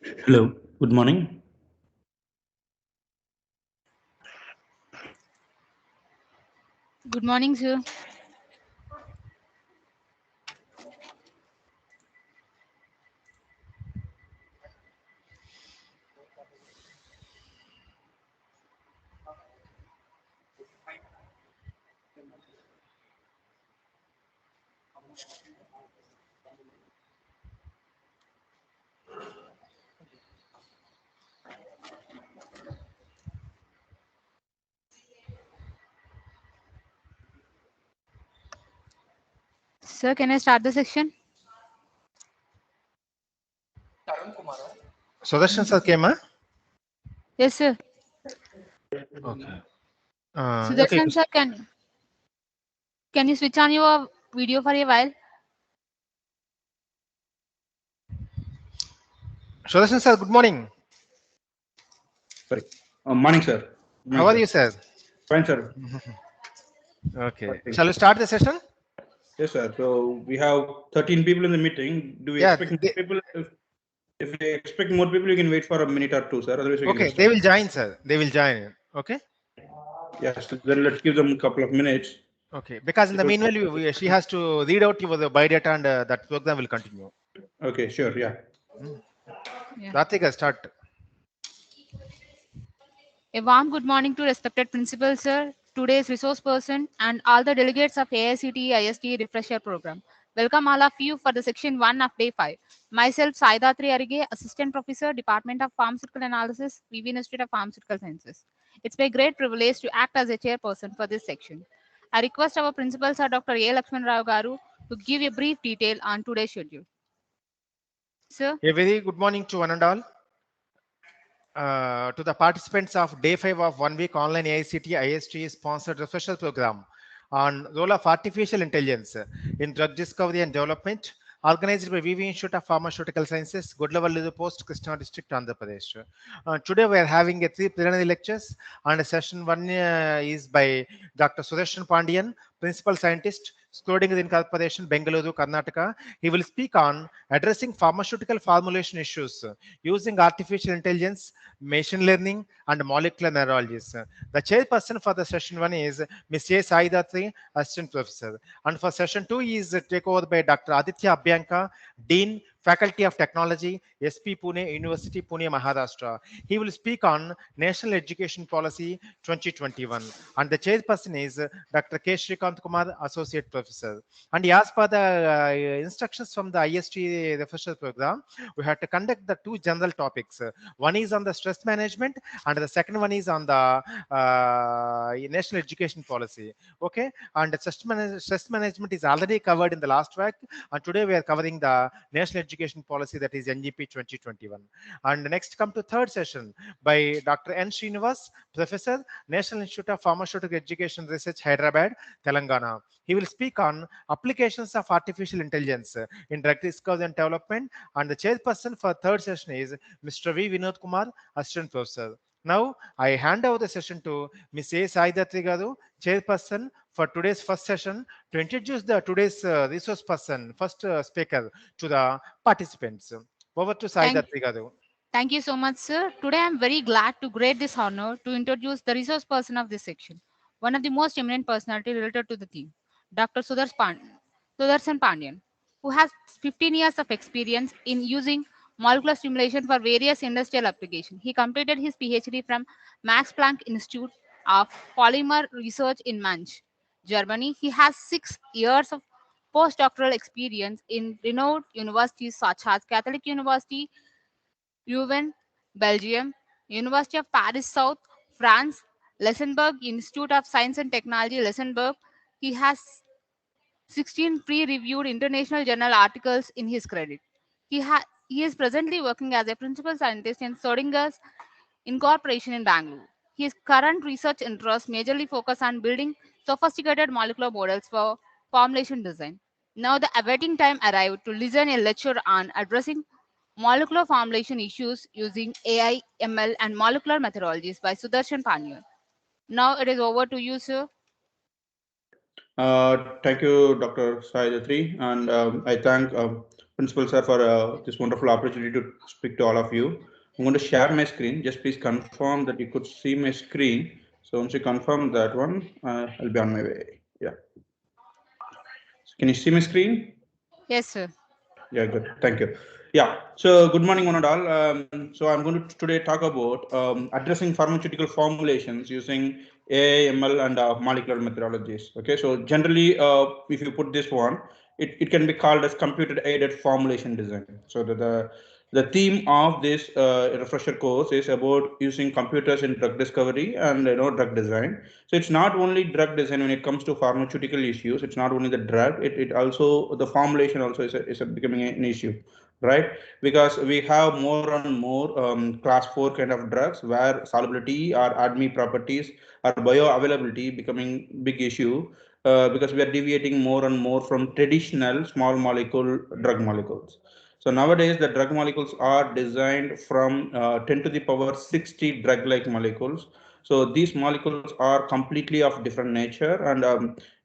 Hello, good morning. Good morning, sir. Sir, can I start the section? Sudarshan sir came, huh? Yes, sir. Okay. Okay. Sudarshan, sir, can you switch on your video for a while? Sudarshan sir, good morning. Sorry. Morning, sir. Good How morning, are sir. you, sir? Fine, sir. Okay. Fine. Shall we start the session? Yes, sir. So we have 13 people in the meeting. Do we Yeah. expect more people? If we expect more people, you can wait for a minute or two, sir. Otherwise, we can Okay. start. They will join, sir. They will join. Okay. Yes. So then let's give them a couple of minutes. Okay. Because in the meanwhile, she has to read out your the biodata and that program will continue. Okay, sure. Yeah. Yeah. Ratika, start. A warm good morning to respected principal, sir, today's resource person, and all the delegates of AICTE ISTE Refresher Program. Welcome all of you for the section 1 of day 5. Myself, Saidatri Arige, Assistant Professor, Department of Pharmaceutical Analysis, VV Institute of Pharmaceutical Sciences. It's my great privilege to act as a chairperson for this section. I request our principal, Sir Dr. A. Lakshman Rao Garu, to give a brief detail on today's schedule. Sir? A very good morning to one and all. To the participants of day 5 of 1 week online AICT ISTE sponsored refresher program on role of artificial intelligence in drug discovery and development, organized by VV Institute of Pharmaceutical Sciences, Godlavalli Post, Krishna District, Andhra Pradesh. Today we are having a 3 plenary lectures, and session 1 is by Dr. Sudarshan Pandian, Principal Scientist, Schrodinger Corporation, Bengaluru, Karnataka. He will speak on addressing pharmaceutical formulation issues using artificial intelligence, machine learning, and molecular neurologies. The chairperson for the session 1 is Ms. A. Saidatri, Assistant Professor. And for session 2 is taken over by Dr. Aditya Abhyanka, Dean, Faculty of Technology, SP Pune, University, Pune, Maharashtra. He will speak on National Education Policy 2021. And the chairperson is Dr. K. Shrikant Kumar, Associate Professor. And as per the instructions from the IST refresher program, we have to conduct the 2 general topics. One is on the stress management, and the second one is on the national education policy. Okay, and the stress management is already covered in the last week, and today we are covering the national education policy, that is NGP 2021. And next come to third session by Dr. N. Srinivas, Professor, National Institute of Pharmaceutical Education Research, Hyderabad, Telangana. He will speak on applications of artificial intelligence in drug discovery and development, and the chairperson for third session is Mr. V. Vinod Kumar, Assistant Professor. Now, I hand over the session to Ms. A. Saidatri Garu, Chairperson for today's first session, to introduce the today's resource person, first speaker, to the participants. Over to Thank, Saidatri Garu. thank you so much, sir. Today I am very glad to grade this honor to introduce the resource person of this section, one of the most eminent personality related to the theme, Dr. Sudarshan Pandian, who has 15 years of experience in using molecular stimulation for various industrial applications. He completed his PhD from Max Planck Institute of Polymer Research in Mainz, Germany. He has 6 years of postdoctoral experience in renowned universities such as Catholic University, Leuven, Belgium, University of Paris South, France, Luxembourg Institute of Science and Technology, Luxembourg. He has 16 peer-reviewed international journal articles in his credit. He is presently working as a principal scientist in Schrödinger's Incorporation in Bangalore. His current research interests majorly focus on building sophisticated molecular models for formulation design. Now the awaiting time arrived to listen a lecture on addressing molecular formulation issues using AI, ML, and molecular methodologies by Sudarshan Panyan. Now it is over to you, sir. Thank you, Dr. Saidatri, and I thank Principal sir, for this wonderful opportunity to speak to all of you. I'm going to share my screen. Just please confirm that you could see my screen. So once you confirm that one, I'll be on my way. Yeah. So can you see my screen? Yes, sir. Yeah, good. Thank you. Yeah. So good morning, one and all. So I'm going to today talk about addressing pharmaceutical formulations using AI, ML, and molecular methodologies. Okay. So generally, if you put this one, it can be called as computer-aided formulation design. So the theme of this refresher course is about using computers in drug discovery and drug design. So it's not only drug design when it comes to pharmaceutical issues. It's not only the drug. It also the formulation also is becoming an issue, right? Because we have more and more class 4 kind of drugs where solubility or ADME properties or bioavailability becoming big issue because we are deviating more and more from traditional small molecule drug molecules. So nowadays, the drug molecules are designed from 10 to the power 60 drug-like molecules. So these molecules are completely of different nature. And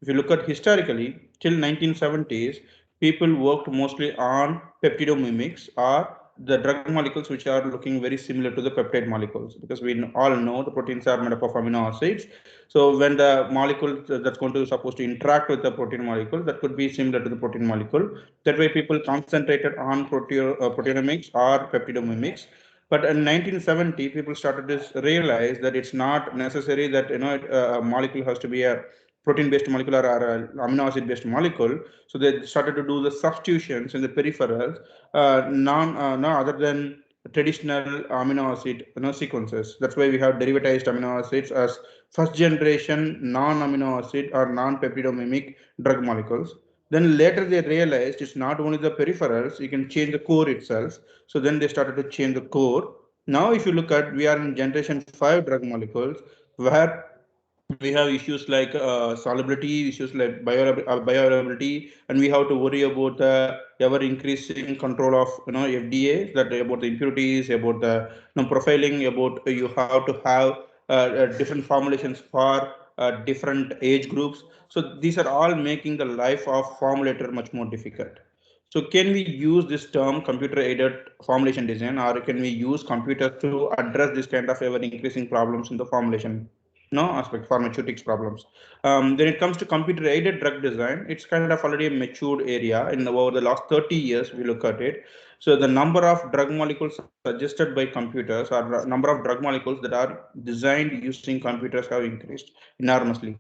if you look at historically, till 1970s, people worked mostly on peptidomimics or the drug molecules which are looking very similar to the peptide molecules, because we all know the proteins are made up of amino acids. So when the molecule that's going to supposed to interact with the protein molecule, that could be similar to the protein molecule. That way people concentrated on proteomics or peptidomimics. But in 1970, people started to realize that it's not necessary that a molecule has to be a protein-based molecule or a amino acid-based molecule. So they started to do the substitutions in the peripherals, no other than traditional amino acid sequences. That's why we have derivatized amino acids as first generation non-amino acid or non-peptidomimic drug molecules. Then later they realized it's not only the peripherals, you can change the core itself. So then they started to change the core. Now, if you look at, we are in generation 5 drug molecules where we have issues like solubility, issues like bioavailability, and we have to worry about the ever increasing control of FDA, that about the impurities, about the profiling, about you have to have different formulations for different age groups. So these are all making the life of formulator much more difficult. So can we use this term computer aided formulation design, or can we use computers to address this kind of ever increasing problems in the formulation aspect, pharmaceutics problems? When it comes to computer aided drug design, it's kind of already a matured area. In over the last 30 years, we look at it. So the number of drug molecules suggested by computers or number of drug molecules that are designed using computers have increased enormously.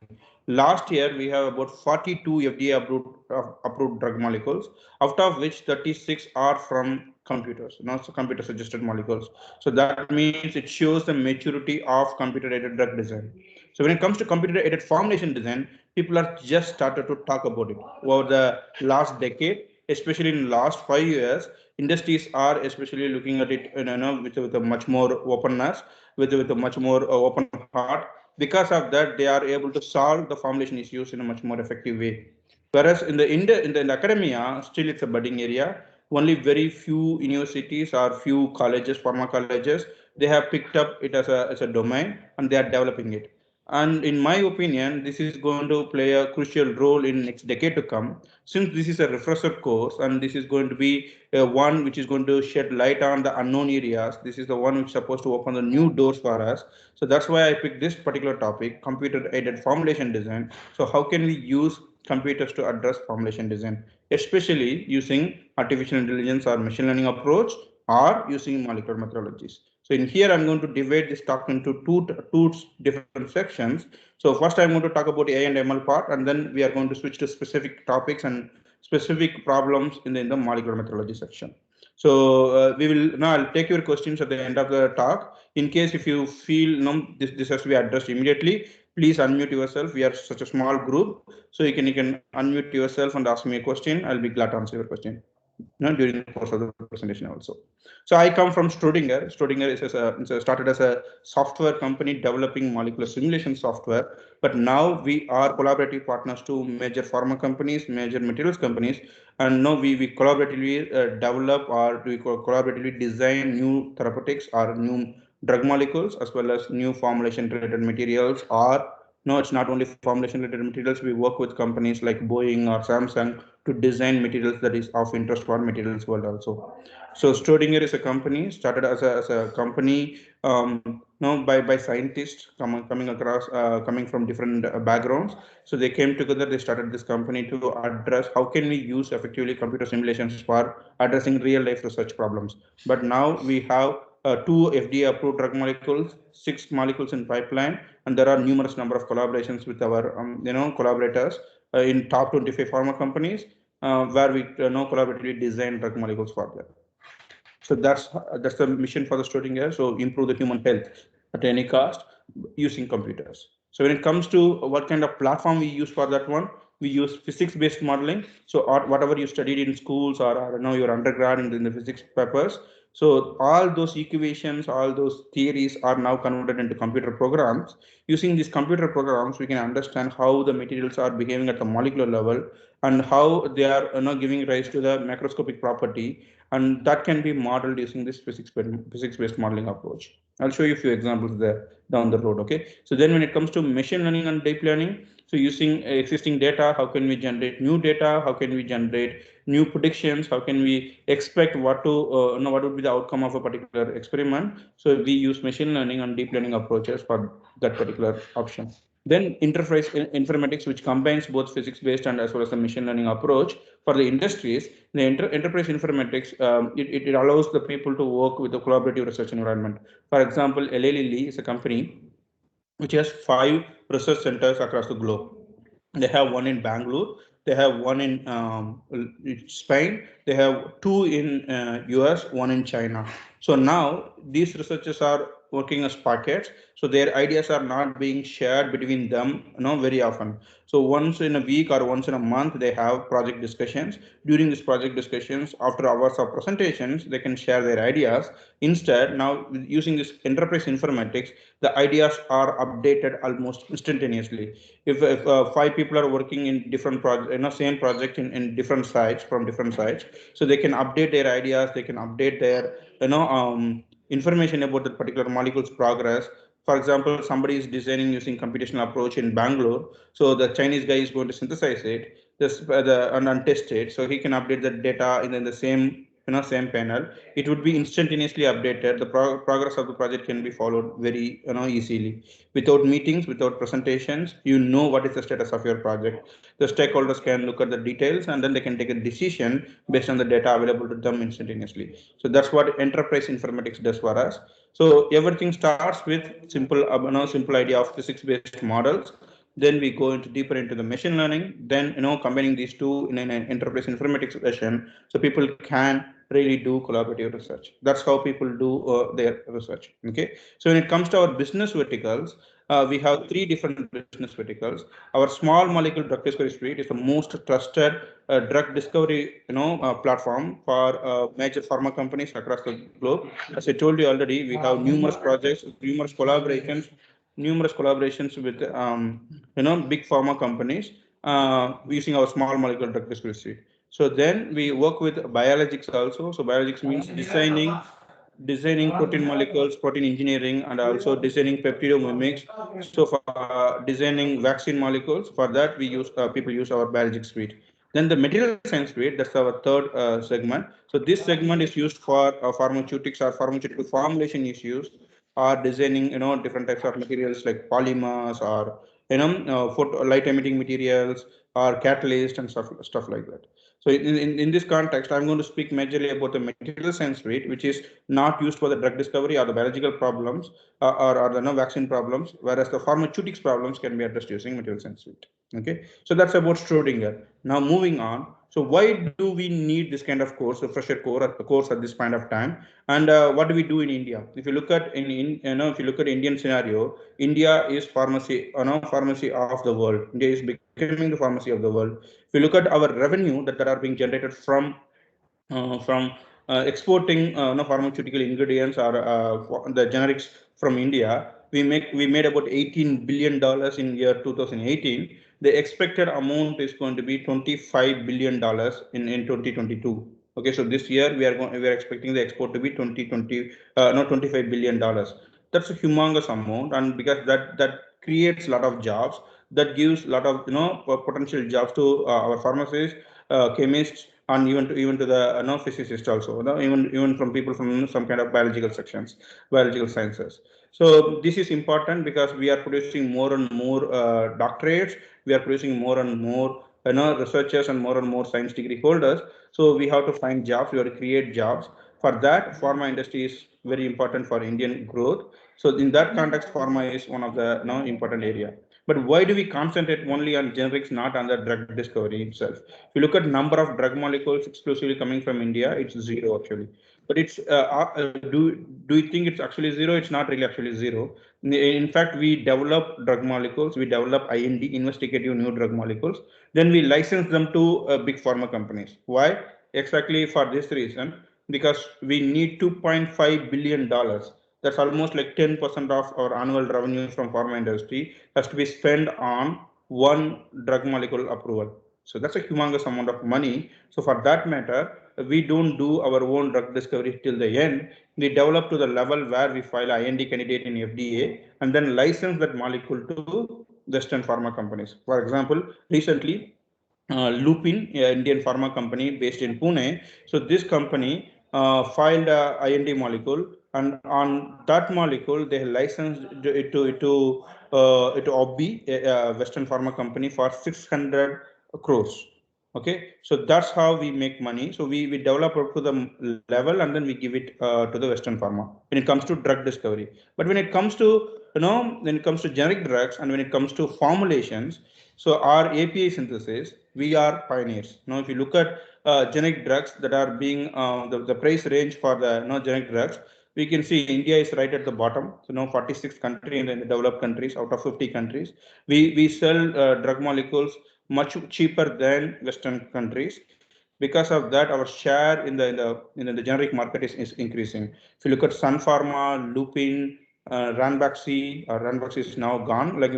Last year, we have about 42 FDA approved drug molecules, out of which 36 are from computers, not so computer suggested molecules. So that means it shows the maturity of computer aided drug design. So when it comes to computer aided formulation design, people are just started to talk about it over the last decade, especially in the last 5 years. Industries are especially looking at it with a much more openness, with a much more open heart. Because of that, they are able to solve the formulation issues in a much more effective way. Whereas in the academia, still it's a budding area. Only very few universities or few colleges, pharma colleges, they have picked up it as a domain and they are developing it. And in my opinion, this is going to play a crucial role in next decade to come, since this is a refresher course and this is going to be one which is going to shed light on the unknown areas. This is the one which is supposed to open the new doors for us. So that's why I picked this particular topic, computer aided formulation design. So how can we use computers to address formulation design, especially using artificial intelligence or machine learning approach, or using molecular methodologies? So in here, I'm going to divide this talk into two different sections. So first, I'm going to talk about AI and ML part, and then we are going to switch to specific topics and specific problems in the molecular methodology section. So we will now I'll take your questions at the end of the talk. In case if you feel this has to be addressed immediately, please unmute yourself. We are such a small group, so you can unmute yourself and ask me a question. I'll be glad to answer your question during the course of the presentation also. So I come from Strodinger. Strodinger started as a software company developing molecular simulation software, but now we are collaborative partners to major pharma companies, major materials companies, and now we collaboratively develop or we collaboratively design new therapeutics or new drug molecules as well as new formulation related materials or No, it's not only formulation related materials. We work with companies like Boeing or Samsung to design materials that is of interest for materials world also. So Schrodinger is a company started as a company, no, by scientists coming across, coming from different backgrounds. So they came together, they started this company to address how can we use effectively computer simulations for addressing real life research problems. But now we have two FDA approved drug molecules, six molecules in pipeline, and there are numerous number of collaborations with our collaborators in top 25 pharma companies, where we collaboratively design drug molecules for them. So that's the mission for the student here. So improve the human health at any cost using computers. So when it comes to what kind of platform we use for that one, we use physics-based modeling. So whatever you studied in schools, or I don't know, your undergrad in the physics papers. So all those equations, all those theories are now converted into computer programs. Using these computer programs, we can understand how the materials are behaving at the molecular level and how they are giving rise to the macroscopic property, and that can be modeled using this physics-based modeling approach. I'll show you a few examples there down the road. Okay. So then when it comes to machine learning and deep learning, so using existing data, how can we generate new data? How can we generate new predictions? How can we expect what to what would be the outcome of a particular experiment? So we use machine learning and deep learning approaches for that particular option. Then interface informatics, which combines both physics-based and as well as the machine learning approach for the industries. The enterprise informatics, it allows the people to work with a collaborative research environment. For example, Eli Lilly is a company which has 5 research centers across the globe. They have one in Bangalore, they have one in Spain, they have two in US, one in China. So now these researchers are working as packets, so their ideas are not being shared between them, very often. So once in a week or once in a month, they have project discussions. During these project discussions, after hours of presentations, they can share their ideas. Instead, now using this enterprise informatics, the ideas are updated almost instantaneously. If 5 people are working in different project, same project in different sites, from different sites, so they can update their ideas, they can update their information about that particular molecule's progress. For example, somebody is designing using computational approach in Bangalore, so the Chinese guy is going to synthesize it, and test it, so he can update the data in the same same panel. It would be instantaneously updated. The progress of the project can be followed very easily, without meetings, without presentations. You know what is the status of your project. The stakeholders can look at the details, and then they can take a decision based on the data available to them instantaneously. So that's what enterprise informatics does for us. So everything starts with simple idea of physics based models. Then we go into deeper into the machine learning, then combining these two in an enterprise informatics session, so people can really do collaborative research. That's how people do their research. Okay. So when it comes to our business verticals, we have 3 different business verticals. Our small molecule drug discovery suite is the most trusted drug discovery platform for major pharma companies across the globe. As I told you already, we have numerous projects, numerous collaborations with big pharma companies using our small molecule drug discovery suite. So then we work with biologics also. So biologics means designing protein molecules, protein engineering, and also designing peptidomimics. So for designing vaccine molecules, for that we use people use our biologics suite. Then the material science suite, that's our third segment. So this segment is used for pharmaceutics or pharmaceutical formulation issues, or designing different types of materials like polymers, or light emitting materials, or catalyst and stuff like that. So in this context, I'm going to speak majorly about the material science suite, which is not used for the drug discovery or the biological problems, or the no vaccine problems, whereas the pharmaceutics problems can be addressed using material science suite. Okay, so that's about Schrodinger. Now moving on. So why do we need this kind of course, a fresher course at this point of time? And what do we do in India? If you look at if you look at Indian scenario, India is pharmacy of the world. India is becoming the pharmacy of the world. If you look at our revenue that are being generated from exporting pharmaceutical ingredients, or the generics from India, we made about $18 billion in year 2018. The expected amount is going to be $25 billion in 2022. Okay, so this year we are expecting the export to be 2020 no $25 billion. That's a humongous amount, and because that creates a lot of jobs, that gives a lot of potential jobs to our pharmacists, chemists, and even to the physicists also, even from people from some kind of biological sections, biological sciences. So this is important because we are producing more and more doctorates, we are producing more and more researchers and more science degree holders. So we have to find jobs, we have to create jobs. For that, pharma industry is very important for Indian growth. So in that context, pharma is one of the important area. But why do we concentrate only on generics, not on the drug discovery itself? If you look at number of drug molecules exclusively coming from India, it's zero actually. But it's do you think it's actually zero? It's not really actually zero. In fact, we develop drug molecules, we develop IND, investigative new drug molecules, then we license them to big pharma companies. Why? Exactly for this reason, because we need $2.5 billion. That's almost like 10% of our annual revenue from pharma industry has to be spent on one drug molecule approval. So that's a humongous amount of money. So for that matter, we don't do our own drug discovery till the end. We develop to the level where we file IND candidate in FDA and then license that molecule to Western pharma companies. For example, recently Lupin, an Indian pharma company based in Pune. So this company filed a IND molecule, and on that molecule they licensed it to OBBI, a Western pharma company, for 600 crores. Okay, so that's how we make money. So we develop up to the level and then we give it to the Western pharma when it comes to drug discovery. But when it comes to when it comes to generic drugs and when it comes to formulations, so our API synthesis, we are pioneers. Now, if you look at generic drugs that are being the price range for the generic drugs, we can see India is right at the bottom. So now 46th country in the developed countries out of 50 countries. We sell drug molecules much cheaper than Western countries. Because of that, our share in the generic market is increasing. If you look at Sun Pharma, Lupin, Ranbaxy is now gone. Like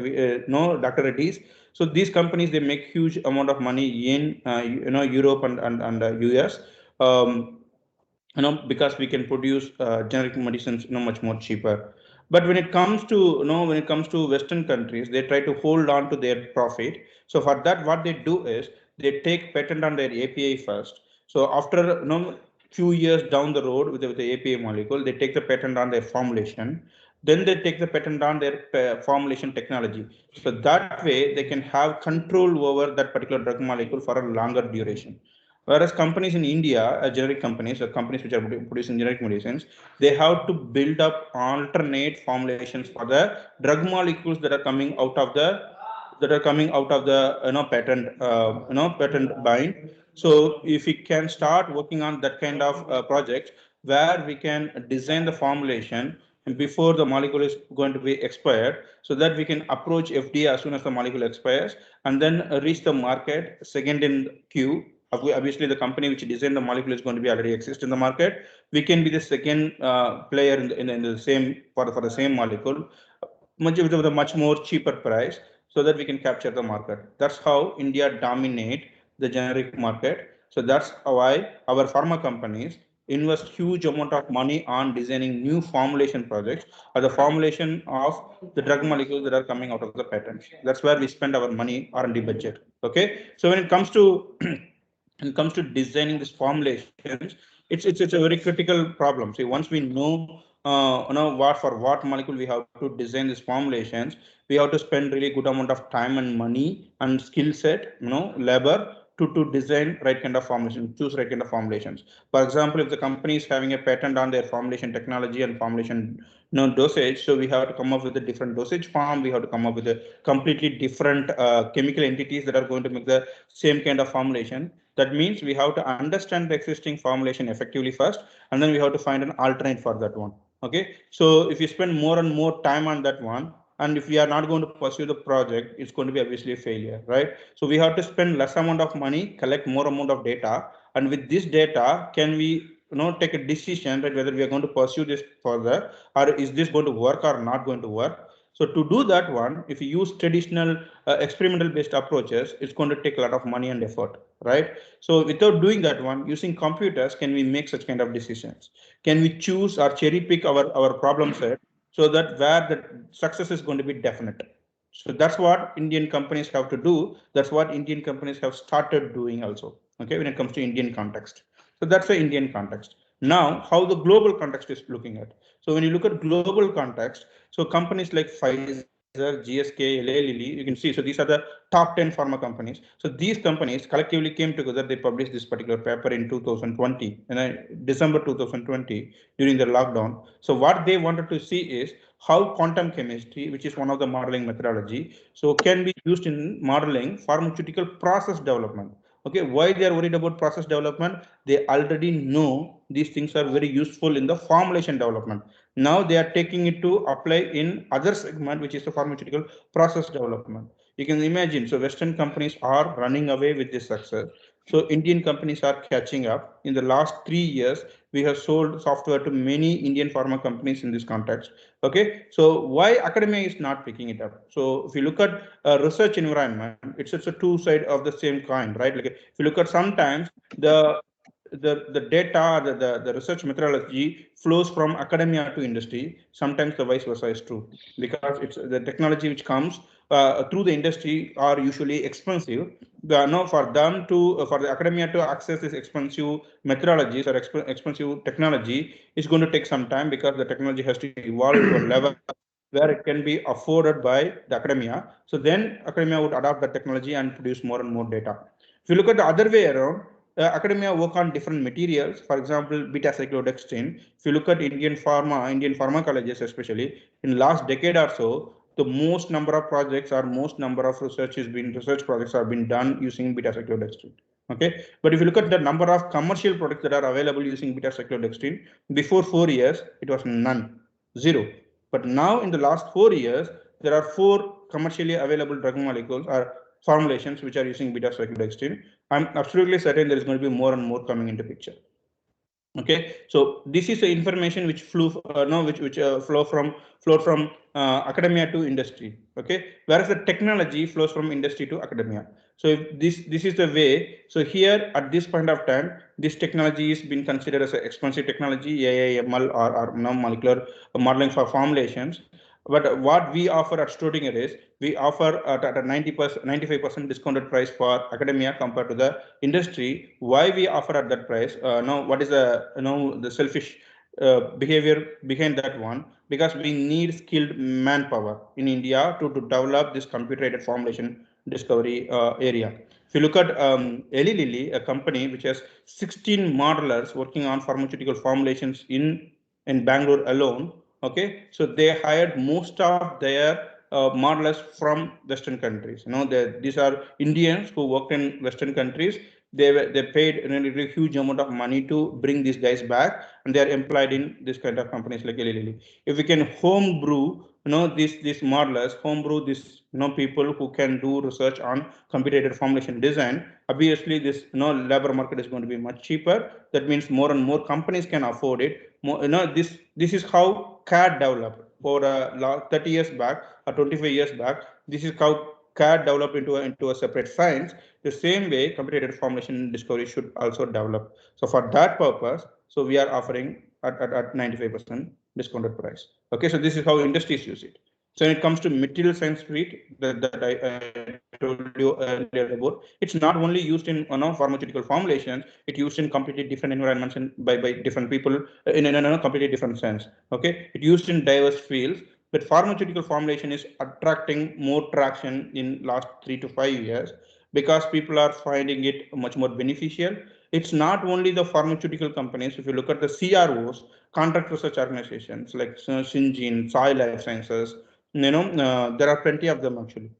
no Dr. Reddy's. So these companies they make huge amount of money in Europe and US. Um, because we can produce generic medicines much more cheaper. But when it comes to when it comes to Western countries, they try to hold on to their profit. So for that, what they do is they take patent on their API first. So after few years down the road with the API molecule, they take the patent on their formulation. Then they take the patent on their formulation technology. So that way they can have control over that particular drug molecule for a longer duration. Whereas companies in India, generic companies or companies which are producing generic medicines, they have to build up alternate formulations for the drug molecules that are coming out of the patent bind. So if we can start working on that kind of projects where we can design the formulation before the molecule is going to be expired, so that we can approach FDA as soon as the molecule expires and then reach the market second in queue. Obviously, the company which designed the molecule is going to be already exist in the market. We can be the second player in the same for the same molecule, much with a much more cheaper price, so that we can capture the market. That's how India dominate the generic market. So that's why our pharma companies invest huge amount of money on designing new formulation projects or the formulation of the drug molecules that are coming out of the patents. That's where we spend our money R&D budget. Okay, so when it comes to when it comes to designing these formulations, it's a very critical problem. See, once we know what molecule we have to design these formulations, we have to spend really good amount of time and money and skill set, labor to design right kind of formulation, choose right kind of formulations. For example, if the company is having a patent on their formulation technology and formulation dosage, so we have to come up with a different dosage form. We have to come up with a completely different chemical entities that are going to make the same kind of formulation. That means we have to understand the existing formulation effectively first, and then we have to find an alternate for that one. Okay, so if you spend more and more time on that one, and if we are not going to pursue the project, it's going to be obviously a failure, right? So we have to spend less amount of money, collect more amount of data, and with this data, can we take a decision that whether we are going to pursue this further, or is this going to work or not going to work? So to do that one, if you use traditional experimental based approaches, it's going to take a lot of money and effort, right? So without doing that one, using computers, can we make such kind of decisions? Can we choose or cherry pick our problem set so that where the success is going to be definite. So that's what Indian companies have to do. That's what Indian companies have started doing also. Okay, when it comes to Indian context. So that's the Indian context. Now, how the global context is looking at. So when you look at global context, so companies like Pfizer, GSK, Eli Lilly, you can see. So these are the top 10 pharma companies. So these companies collectively came together. They published this particular paper in 2020, December 2020 during the lockdown. So what they wanted to see is how quantum chemistry, which is one of the modeling methodology, so can be used in modeling pharmaceutical process development. Okay, why they are worried about process development? They already know these things are very useful in the formulation development. Now they are taking it to apply in other segment, which is the pharmaceutical process development. You can imagine, so Western companies are running away with this success. So Indian companies are catching up. In the last 3 years, we have sold software to many Indian pharma companies in this context. Okay, so why academia is not picking it up? So if you look at research environment, it's a two side of the same coin, right? Like if you look at sometimes the the data, the research methodology flows from academia to industry. Sometimes the vice versa is true because it's the technology which comes through the industry are usually expensive. No, for them to for the academia to access this expensive methodologies or expensive technology is going to take some time because the technology has to evolve to a level where it can be afforded by the academia. So then academia would adopt the technology and produce more and more data. If you look at the other way around, academia work on different materials. For example, beta cyclodextrin. If you look at Indian pharma colleges, especially in last decade or so, the most number of projects or most number of research projects are being done using beta cyclodextrin. Okay, but if you look at the number of commercial products that are available using beta cyclodextrin, before 4 years it was none, zero. But now in the last 4 years, there are four commercially available drug molecules or formulations which are using beta cyclodextrin. I'm absolutely certain there is going to be more and more coming into picture. Okay, so this is the information which flew no which flowed from academia to industry. Okay, whereas the technology flows from industry to academia. So if this is the way. So here at this point of time, this technology is being considered as an expensive technology, AIML or molecular modeling for formulations. But what we offer at Schrodinger is we offer at a 90%, 95% discounted price for academia compared to the industry. Why we offer at that price? Now, what is the the selfish behavior behind that one? Because we need skilled manpower in India to develop this computer-aided formulation discovery area. If you look at Eli Lilly, a company which has 16 modelers working on pharmaceutical formulations in Bangalore alone. Okay, so they hired most of their modelers from Western countries. These are Indians who worked in Western countries. They paid a really huge amount of money to bring these guys back, and they are employed in this kind of companies like Eli Lilly. If we can home brew, these modelers, home brew these people who can do research on computer-aided formulation design. Obviously, this labor market is going to be much cheaper. That means more and more companies can afford it. This is how CAD developed for 30 years back or 25 years back. This is how CAD developed into a separate science. The same way computer formulation discovery should also develop. So for that purpose, so we are offering at 95% discounted price. Okay, so this is how industries use it. So when it comes to material science suite that I told you earlier about, it's not only used in pharmaceutical formulations, it's used in completely different environments and by different people in a completely different sense. Okay, it's used in diverse fields, but pharmaceutical formulation is attracting more traction in last 3 to 5 years because people are finding it much more beneficial. It's not only the pharmaceutical companies. If you look at the CROs, contract research organizations like Syngene, Sai Life Sciences, there are plenty of them actually.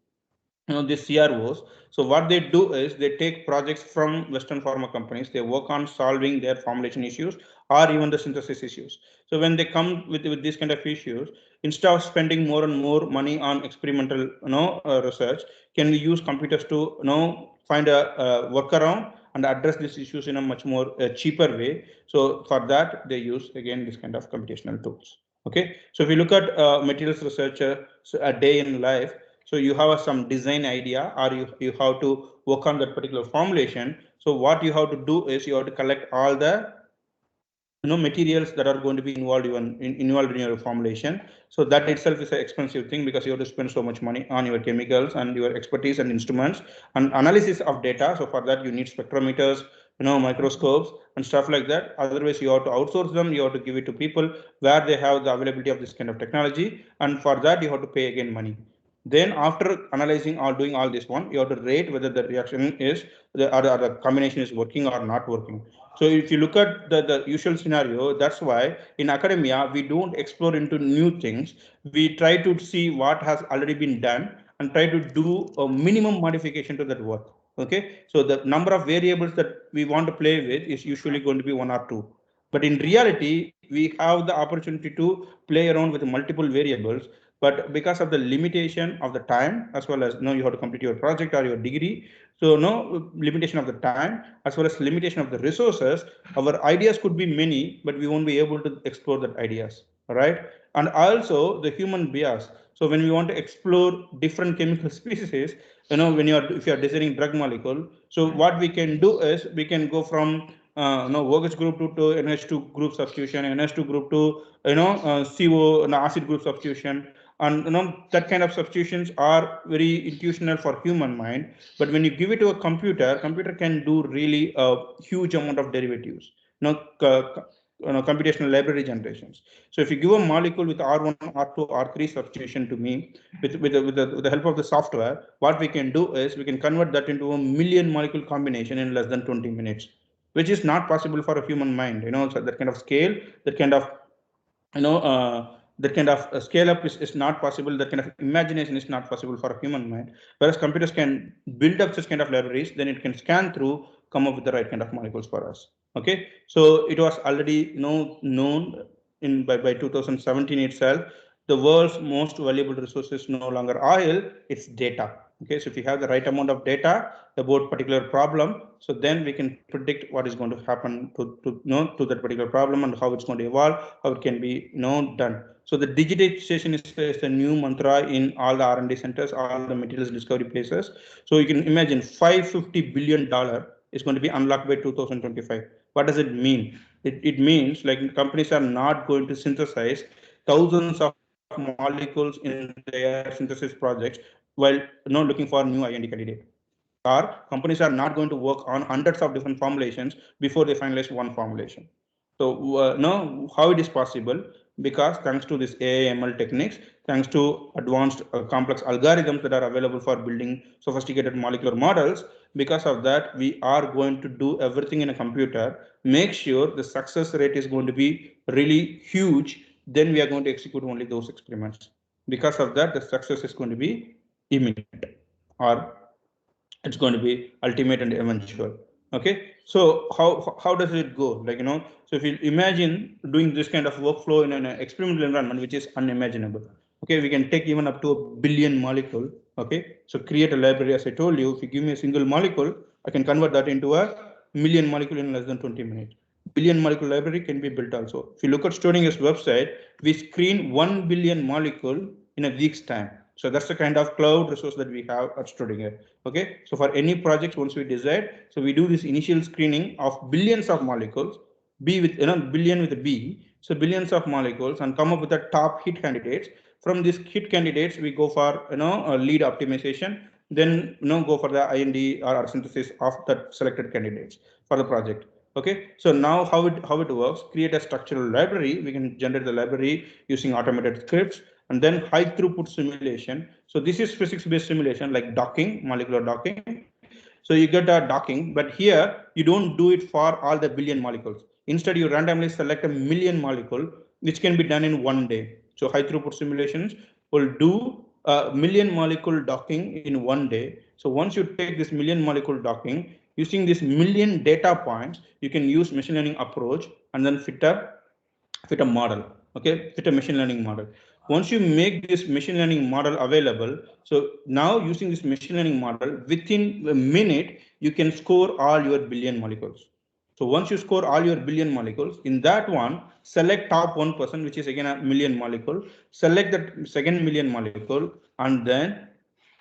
These CROs. So what they do is they take projects from Western pharma companies. They work on solving their formulation issues or even the synthesis issues. So when they come with these kind of issues, instead of spending more and more money on experimental research, can we use computers to find a workaround and address these issues in a much more cheaper way. So for that they use again this kind of computational tools. Okay, so if you look at materials researcher, so a day in life, so you have some design idea or you have to work on that particular formulation. So what you have to do is you have to collect all the materials that are going to be involved in your formulation. So that itself is an expensive thing because you have to spend so much money on your chemicals and your expertise and instruments and analysis of data. So for that you need spectrometers, microscopes and stuff like that. Otherwise you have to outsource them, you have to give it to people where they have the availability of this kind of technology, and for that you have to pay again money. Then after analyzing or doing all this one, you have to rate whether the reaction is or the combination is working or not working. So if you look at the usual scenario, that's why in academia we don't explore into new things. We try to see what has already been done and try to do a minimum modification to that work. Okay, so the number of variables that we want to play with is usually going to be one or two. But in reality, we have the opportunity to play around with multiple variables. But because of the limitation of the time, as well as you have to complete your project or your degree, so no limitation of the time as well as limitation of the resources, our ideas could be many, but we won't be able to explore that ideas. All right, and also the human bias. So when we want to explore different chemical species, when if you are designing drug molecule, so what we can do is we can go from OH group to NH2 group substitution, NH2 group to CO acid group substitution, and that kind of substitutions are very intuitional for human mind. But when you give it to a computer can do really a huge amount of derivatives, computational library generations. So if you give a molecule with R1, R2, R3 substitution to me with the help of the software, what we can do is we can convert that into a million molecule combination in less than 20 minutes, which is not possible for a human mind. So that kind of scale, that kind of that kind of scale up is not possible. That kind of imagination is not possible for a human mind. Whereas computers can build up such kind of libraries, then it can scan through, come up with the right kind of molecules for us. Okay, so it was already known by 2017 itself. The world's most valuable resource is no longer oil; it's data. Okay, so if you have the right amount of data about particular problem, so then we can predict what is going to happen to that particular problem and how it's going to evolve, how it can be done. So the digitization is the new mantra in all the R&D centers, all the materials discovery places. So you can imagine $550 billion is going to be unlocked by 2025. What does it mean? It means like companies are not going to synthesize thousands of molecules in their synthesis projects while looking for new IND candidate. Or companies are not going to work on hundreds of different formulations before they finalize one formulation. So now how it is possible? Because thanks to this AI/ML techniques, thanks to advanced complex algorithms that are available for building sophisticated molecular models, because of that, we are going to do everything in a computer, make sure the success rate is going to be really huge. Then we are going to execute only those experiments. Because of that, the success is going to be imminent, or it's going to be ultimate and eventual. Okay, so how does it go? So if you imagine doing this kind of workflow in an experimental environment, which is unimaginable. Okay, we can take even up to a billion molecule. Okay, so create a library. As I told you, if you give me a single molecule, I can convert that into a million molecule in less than 20 minutes. Billion molecule library can be built also. If you look at Schrödinger's website, we screen 1 billion molecule in a week's time. So that's the kind of cloud resource that we have at Schrödinger. Okay, so for any project, once we decide, so we do this initial screening of billions of molecules, B with billion with a B, so billions of molecules, and come up with the top hit candidates. From these hit candidates, we go for a lead optimization, then go for the IND or synthesis of that selected candidates for the project. Okay, so now how it works? Create a structural library. We can generate the library using automated scripts, and then high throughput simulation. So this is physics based simulation like docking, molecular docking. So you get a docking, but here you don't do it for all the billion molecules. Instead, you randomly select a million molecule, which can be done in one day. So high throughput simulations will do a million molecule docking in one day. So once you take this million molecule docking, using this million data points, you can use machine learning approach and then fit a model. Okay, fit a machine learning model. Once you make this machine learning model available, so now using this machine learning model, within a minute you can score all your billion molecules. So once you score all your billion molecules, in that one, select top 1%, which is again a million molecule, select that second million molecule, and then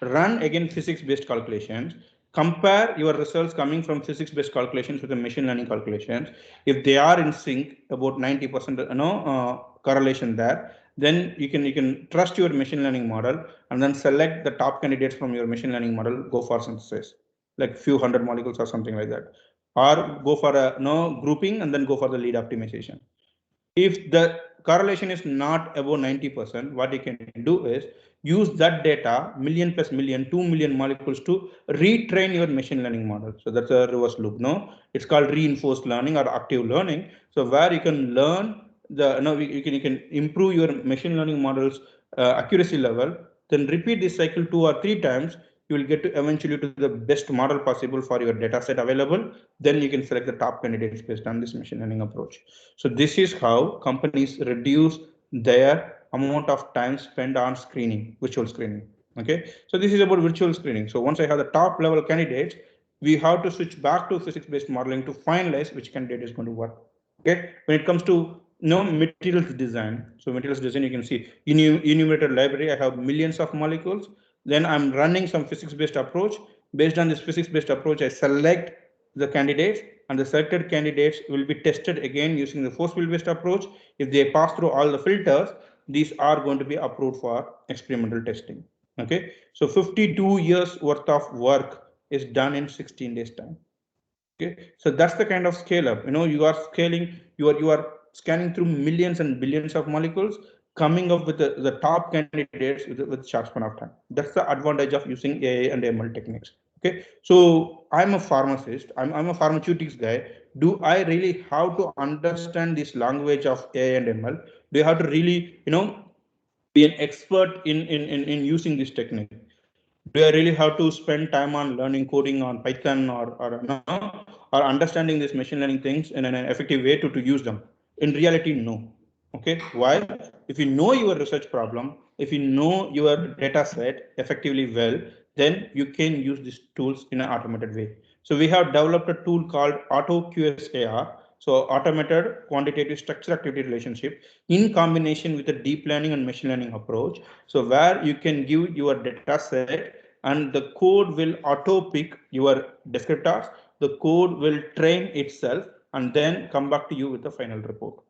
run again physics based calculations. compare your results coming from physics-based calculations with the machine learning calculations. If they are in sync, about 90% correlation there, then you can trust your machine learning model and then select the top candidates from your machine learning model, go for synthesis, like few hundred molecules or something like that, or go for a grouping and then go for the lead optimization. If the correlation is not above 90%, what you can do is use that data, million plus million, 2 million molecules to retrain your machine learning model. So that's a reverse loop. No, it's called reinforced learning or active learning. So where you can learn you can improve your machine learning models accuracy level, then repeat this cycle 2 or 3 times. You will get to eventually to the best model possible for your data set available. Then you can select the top candidates based on this machine learning approach. So this is how companies reduce their amount of time spent on screening, virtual screening. Okay, so this is about virtual screening. So once I have the top level candidates, we have to switch back to physics-based modeling to finalize which candidate is going to work. Okay, when it comes to materials design, so materials design, you can see in enumerator library, I have millions of molecules. Then I'm running some physics-based approach. Based on this physics-based approach, I select the candidates, and the selected candidates will be tested again using the force field based approach. If they pass through all the filters, these are going to be approved for experimental testing. Okay, so 52 years worth of work is done in 16 days time. Okay, so that's the kind of scale up. You are scaling, you are scanning through millions and billions of molecules, coming up with the top candidates with short span of time. That's the advantage of using AI and ML techniques. Okay, so I'm a pharmacist, I'm a pharmaceutics guy. Do I really have to understand this language of AI and ML? Do you have to really, be an expert in using this technique? Do I really have to spend time on learning coding on Python or understanding these machine learning things in an effective way to use them? In reality, no. Okay, why? If you know your research problem, if you know your data set effectively well, then you can use these tools in an automated way. So we have developed a tool called Auto QSAR, so automated quantitative structure activity relationship, in combination with a deep learning and machine learning approach. So where you can give your data set and the code will auto pick your descriptors. The code will train itself and then come back to you with the final report.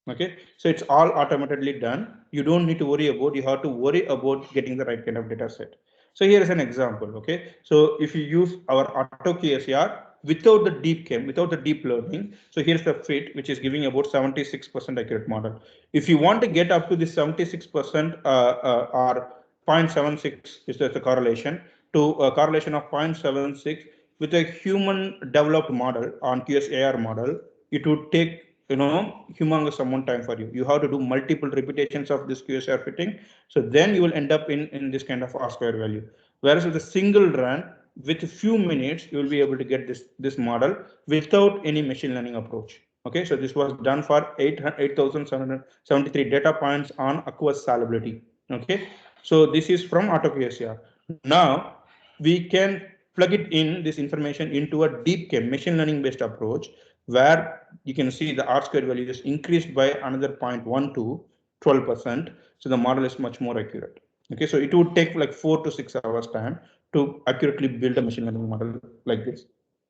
Okay, so it's all automatically done. You don't need to worry about, you have to worry about getting the right kind of data set. So here is an example. Okay, so if you use our auto QSR without the deep chem, without the deep learning, so here's the fit, which is giving about 76% accurate model. If you want to get up to this 76% or 0.76 is the correlation, to a correlation of 0.76 with a human developed model on QSAR model, it would take humongous amount time for you. You have to do multiple repetitions of this QSR fitting. So then you will end up in this kind of R square value. Whereas with a single run, with a few minutes, you will be able to get this model without any machine learning approach. Okay, so this was done for 8,773 data points on aqueous solubility. Okay, so this is from AutoQSR. Now we can plug it in this information into a deep chem machine learning based approach, where you can see the R square value is increased by another 0.12, 12%. So the model is much more accurate. Okay, so it would take like 4 to 6 hours time to accurately build a machine learning model like this.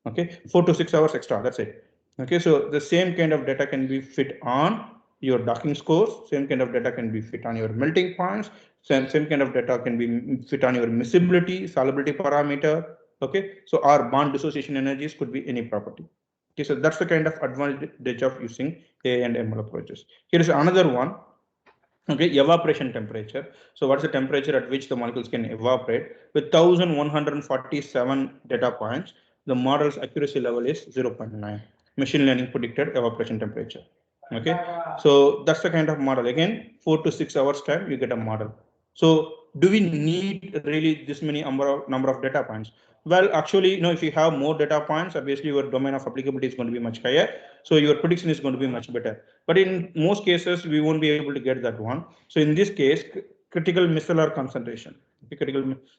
Okay, 4 to 6 hours extra, that's it. Okay, so the same kind of data can be fit on your docking scores, same kind of data can be fit on your melting points, same kind of data can be fit on your miscibility, solubility parameter. Okay, so our bond dissociation energies could be any property. Okay, so that's the kind of advantage of using AI and ML approaches. Here is another one. Okay, evaporation temperature. So what's the temperature at which the molecules can evaporate? With 1147 data points, the model's accuracy level is 0.9. Machine learning predicted evaporation temperature. Okay, so that's the kind of model. Again, 4 to 6 hours time, you get a model. So do we need really this many number of data points? Well, actually, if you have more data points, obviously your domain of applicability is going to be much higher. So your prediction is going to be much better. But in most cases, we won't be able to get that one. So in this case, critical micellar concentration.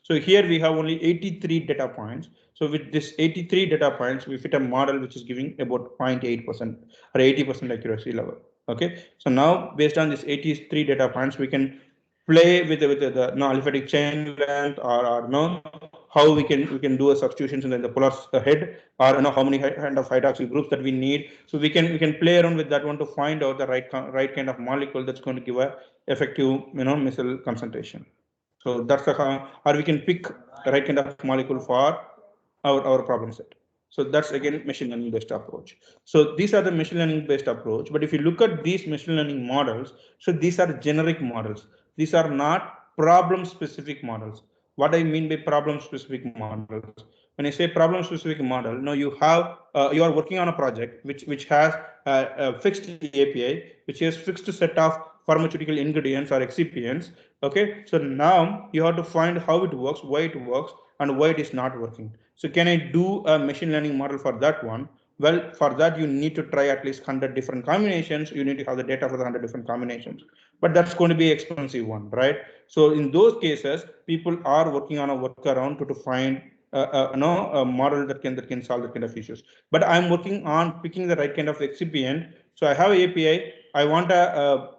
So here we have only 83 data points. So with this 83 data points, we fit a model which is giving about 0.8% or 80% accuracy level. Okay. So now based on this 83 data points, we can play with the aliphatic chain length or how we can do a substitutions in the polar head, or how many kind of hydroxyl groups that we need. So we can play around with that one to find out the right kind of molecule that's going to give a effective missile concentration. So that's or we can pick the right kind of molecule for our problem set. So that's again machine learning based approach. So these are the machine learning based approach. But if you look at these machine learning models, so these are generic models. These are not problem specific models. What I mean by problem specific models, when I say problem specific model, you are working on a project which has a fixed API, which is fixed set of pharmaceutical ingredients or excipients. Okay, so now you have to find how it works, why it works, and why it is not working. So can I do a machine learning model for that one? Well, for that you need to try at least 100 different combinations. You need to have the data for the 100 different combinations, but that's going to be expensive one, right? So in those cases, people are working on a workaround to find a model that can solve that kind of issues. But I'm working on picking the right kind of excipient. So I have API. I want a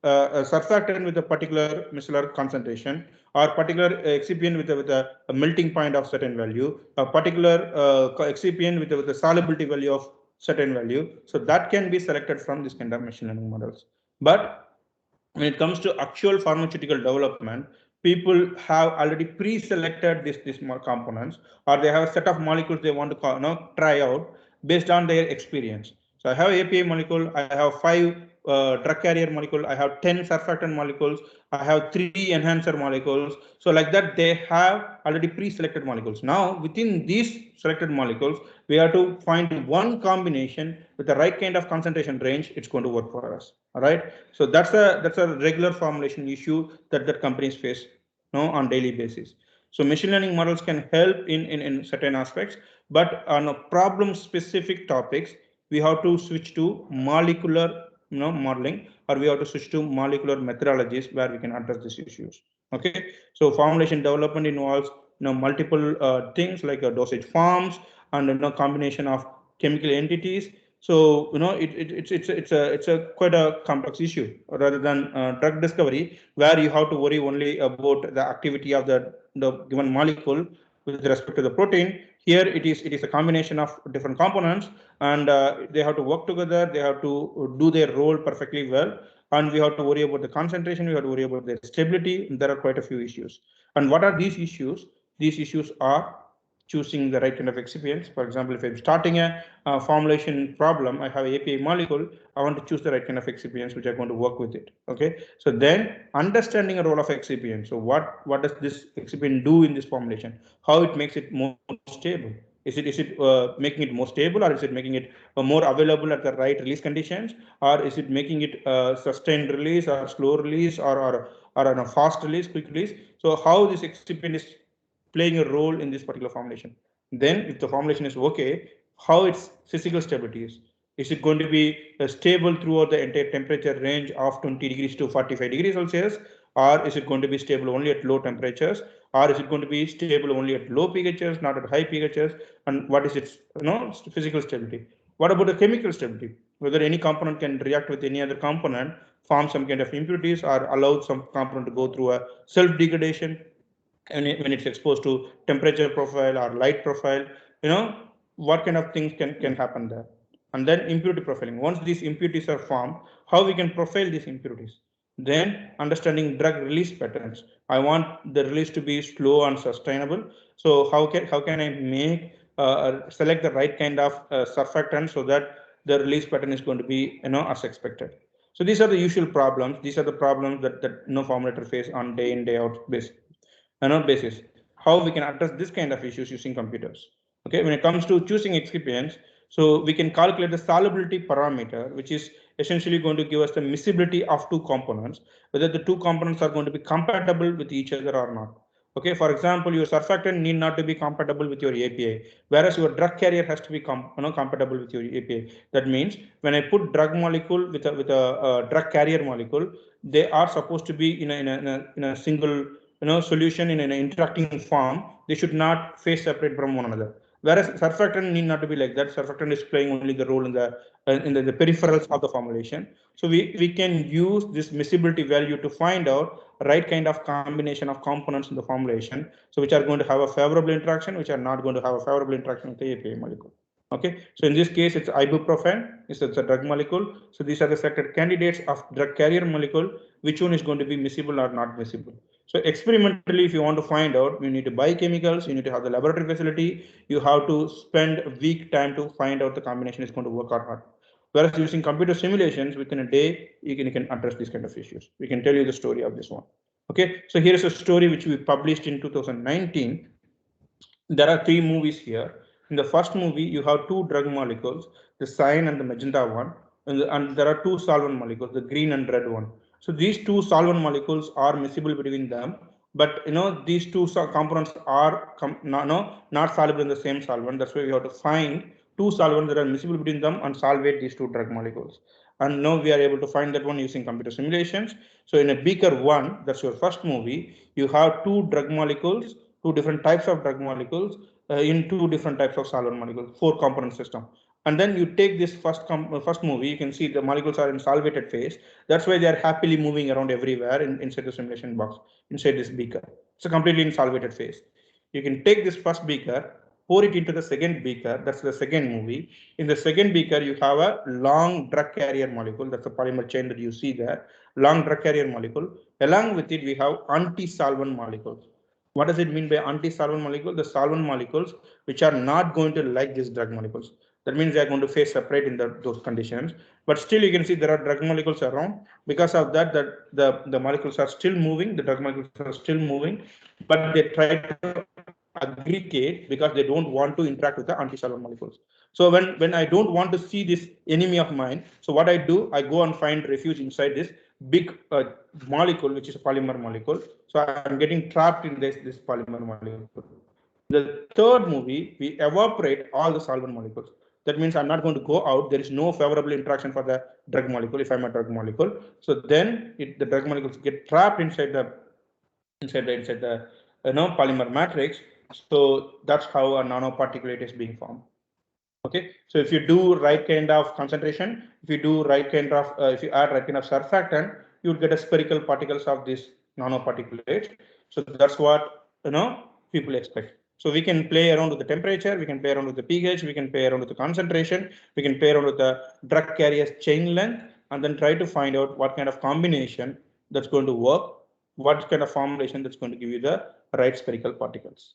surfactant with a particular micellar concentration, or particular excipient with a melting point of certain value, a particular excipient with a solubility value of certain value. So that can be selected from this kind of machine learning models. But when it comes to actual pharmaceutical development, people have already pre-selected these components, or they have a set of molecules they want to try out based on their experience. So I have API molecule, I have 5 drug carrier molecule, I have 10 surfactant molecules, I have 3 enhancer molecules. So like that, they have already pre-selected molecules. Now within these selected molecules, we have to find one combination with the right kind of concentration range. It's going to work for us. All right. So that's a regular formulation issue that companies face on daily basis. So machine learning models can help in certain aspects, but on a problem specific topics, we have to switch to molecular modeling, or we have to switch to molecular methodologies where we can address these issues. Okay. So formulation development involves multiple things like dosage forms and combination of chemical entities. So it's a quite a complex issue rather than drug discovery, where you have to worry only about the activity of the given molecule with respect to the protein. Here it is a combination of different components, and they have to work together. They have to do their role perfectly well, and we have to worry about the concentration. We have to worry about their stability. There are quite a few issues. And what are these issues? These issues are choosing the right kind of excipients. For example, if I'm starting a formulation problem, I have API molecule, I want to choose the right kind of excipients which are going to work with it. Okay. So then understanding a role of excipient. So what does this excipient do in this formulation? How it makes it more stable? Is it making it more stable, or is it making it more available at the right release conditions, or is it making it sustained release, or slow release, or on a fast release, quick release? So how this excipient is playing a role in this particular formulation. Then, if the formulation is okay, how its physical stability is. Is it going to be stable throughout the entire temperature range of 20 degrees to 45 degrees Celsius, or is it going to be stable only at low temperatures, or is it going to be stable only at low pHs, not at high pHs, and what is its physical stability? What about the chemical stability? Whether any component can react with any other component, form some kind of impurities, or allow some component to go through a self-degradation when it's exposed to temperature profile or light profile, what kind of things can happen there. And then impurity profiling. Once these impurities are formed, how we can profile these impurities. Then understanding drug release patterns. I want the release to be slow and sustainable. So how can I make select the right kind of surfactant so that the release pattern is going to be as expected. So these are the usual problems. These are the problems that no formulator face on day in day out basis. How we can address this kind of issues using computers. Okay, when it comes to choosing excipients, so we can calculate the solubility parameter, which is essentially going to give us the miscibility of two components, whether the two components are going to be compatible with each other or not. Okay, for example, your surfactant need not to be compatible with your API, whereas your drug carrier has to be compatible with your API. That means when I put drug molecule with a drug carrier molecule, they are supposed to be in a single solution in an interacting form. They should not phase separate from one another. Whereas surfactant need not to be like that. Surfactant is playing only the role in the peripherals of the formulation. So we can use this miscibility value to find out right kind of combination of components in the formulation, so which are going to have a favorable interaction, which are not going to have a favorable interaction with the API molecule. Okay, so in this case, it's ibuprofen, it's a drug molecule. So these are the selected candidates of drug carrier molecule, which one is going to be miscible or not miscible. So experimentally, if you want to find out, you need to buy chemicals, you need to have the laboratory facility, you have to spend a week time to find out the combination is going to work or not. Whereas using computer simulations, within a day, you can address these kind of issues. We can tell you the story of this one. Okay, so here is a story which we published in 2019. There are three movies here. In the first movie, you have two drug molecules, the cyan and the magenta one, and there are two solvent molecules, the green and red one. So these two solvent molecules are miscible between them, but these two components are not soluble in the same solvent. That's why we have to find two solvents that are miscible between them and solvate these two drug molecules. And now we are able to find that one using computer simulations. So in a beaker one, that's your first movie, you have two drug molecules, two different types of drug molecules in two different types of solvent molecules, four component system. And then you take this first movie, you can see the molecules are in solvated phase. That's why they are happily moving around everywhere inside the simulation box, inside this beaker. It's a completely in solvated phase. You can take this first beaker, pour it into the second beaker, that's the second movie. In the second beaker, you have a long drug carrier molecule, that's the polymer chain that you see there, long drug carrier molecule. Along with it, we have anti-solvent molecules. What does it mean by anti-solvent molecule? The solvent molecules which are not going to like these drug molecules. That means they are going to phase separate in those conditions. But still, you can see there are drug molecules around. Because of that, the molecules are still moving. The drug molecules are still moving, but they try to aggregate because they don't want to interact with the anti-solvent molecules. So when I don't want to see this enemy of mine, so what I do, I go and find refuge inside this big molecule, which is a polymer molecule. So I'm getting trapped in this polymer molecule. The third movie, we evaporate all the solvent molecules. That means I'm not going to go out. There is no favorable interaction for the drug molecule if I'm a drug molecule. So then the drug molecules get trapped inside the polymer matrix. So that's how a nanoparticulate is being formed. Okay, so if you do right kind of concentration, if you do right kind of, if you add right kind of surfactant, you will get a spherical particles of this nanoparticulates. So that's what people expect. So we can play around with the temperature, we can play around with the pH, we can play around with the concentration, we can play around with the drug carrier's chain length, and then try to find out what kind of combination that's going to work, what kind of formulation that's going to give you the right spherical particles.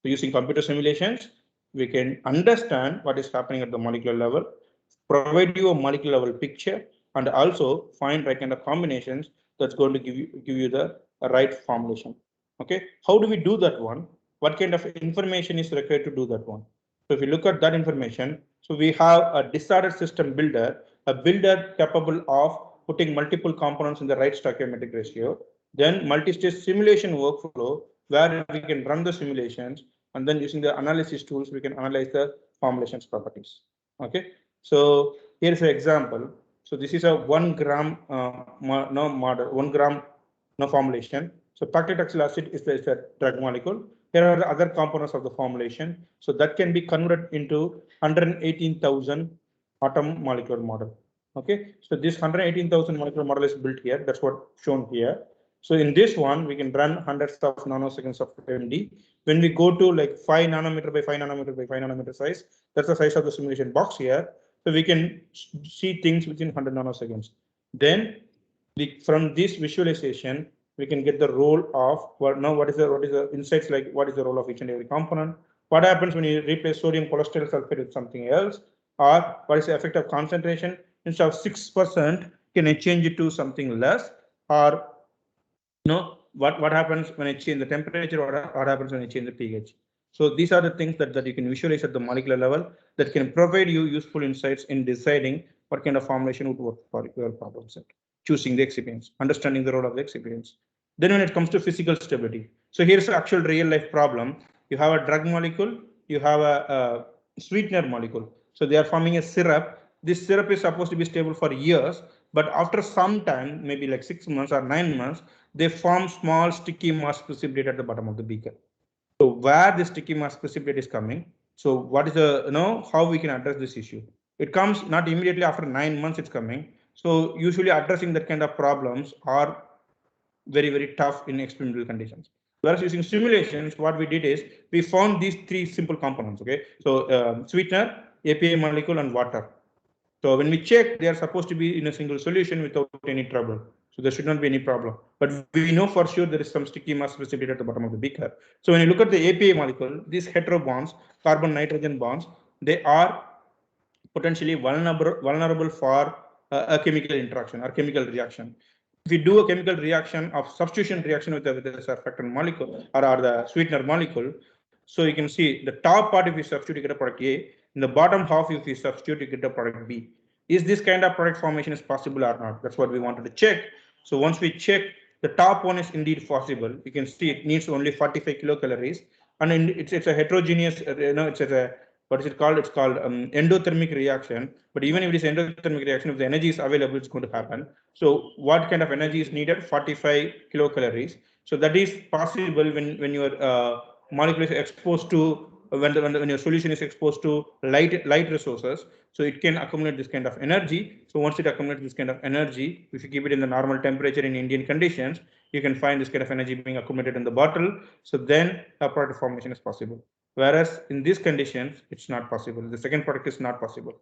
So using computer simulations, we can understand what is happening at the molecular level, provide you a molecular level picture, and also find right kind of combinations that's going to give you the right formulation. Okay, how do we do that one? What kind of information is required to do that one? So if you look at that information, so we have a disordered system builder, a builder capable of putting multiple components in the right stoichiometric ratio, then multi-stage simulation workflow where we can run the simulations, and then using the analysis tools, we can analyze the formulations properties. Okay, so here's an example. So this is a 1 gram model, 1 gram formulation. So paclitaxel acid is the drug molecule. Here are the other components of the formulation. So that can be converted into 118,000 atom molecular model. Okay, so this 118,000 molecular model is built here. That's what shown here. So in this one, we can run hundreds of nanoseconds of MD. When we go to like 5 nanometer by 5 nanometer by 5 nanometer size, that's the size of the simulation box here. So we can see things within 100 nanoseconds. Then from this visualization, we can get the role of what is the insights, like what is the role of each and every component, what happens when you replace sodium cholesterol sulfate with something else, or what is the effect of concentration. Instead of 6%, can I change it to something less, or what happens when I change the temperature, what happens when I change the pH. So these are the things that you can visualize at the molecular level that can provide you useful insights in deciding what kind of formulation would work for your problem set, choosing the excipients, understanding the role of the excipients. Then when it comes to physical stability, so here's an actual real life problem. You have a drug molecule, you have a sweetener molecule. So they are forming a syrup. This syrup is supposed to be stable for years, but after some time, maybe like 6 months or 9 months, they form small sticky mass precipitate at the bottom of the beaker. So where the sticky mass precipitate is coming, so what is the, how we can address this issue? It comes not immediately after 9 months it's coming. So usually addressing that kind of problems are very tough in experimental conditions. Whereas using simulations, what we did is we found these three simple components. Okay, so sweetener, API molecule, and water. So when we check, they are supposed to be in a single solution without any trouble. So there should not be any problem. But we know for sure there is some sticky mass precipitate at the bottom of the beaker. So when you look at the API molecule, these hetero bonds, carbon nitrogen bonds, they are potentially vulnerable for a chemical interaction or chemical reaction. If we do a chemical reaction of substitution reaction with the surfactant molecule or the sweetener molecule, so you can see the top part if you substitute you get a product A, in the bottom half if you substitute you get a product B. Is this kind of product formation is possible or not? That's what we wanted to check. So once we check, the top one is indeed possible. You can see it needs only 45 kilocalories, and it's a heterogeneous, it's a what is it called? It's called endothermic reaction. But even if it is endothermic reaction, if the energy is available, it's going to happen. So what kind of energy is needed? 45 kilocalories. So that is possible when your molecule is exposed to when your solution is exposed to light resources. So it can accumulate this kind of energy. So once it accumulates this kind of energy, if you keep it in the normal temperature in Indian conditions, you can find this kind of energy being accumulated in the bottle. So then a product formation is possible. Whereas in these conditions, it's not possible. The second product is not possible.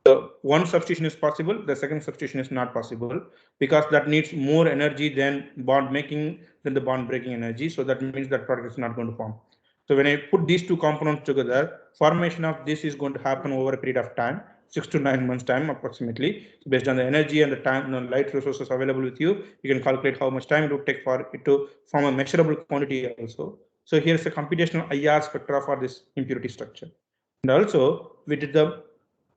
So one substitution is possible, the second substitution is not possible because that needs more energy than bond making than the bond breaking energy. So that means that product is not going to form. So when I put these two components together, formation of this is going to happen over a period of time, 6 to 9 months time approximately. So based on the energy and the time and light resources available with you, you can calculate how much time it would take for it to form a measurable quantity also. So here's a computational IR spectra for this impurity structure. And also we did the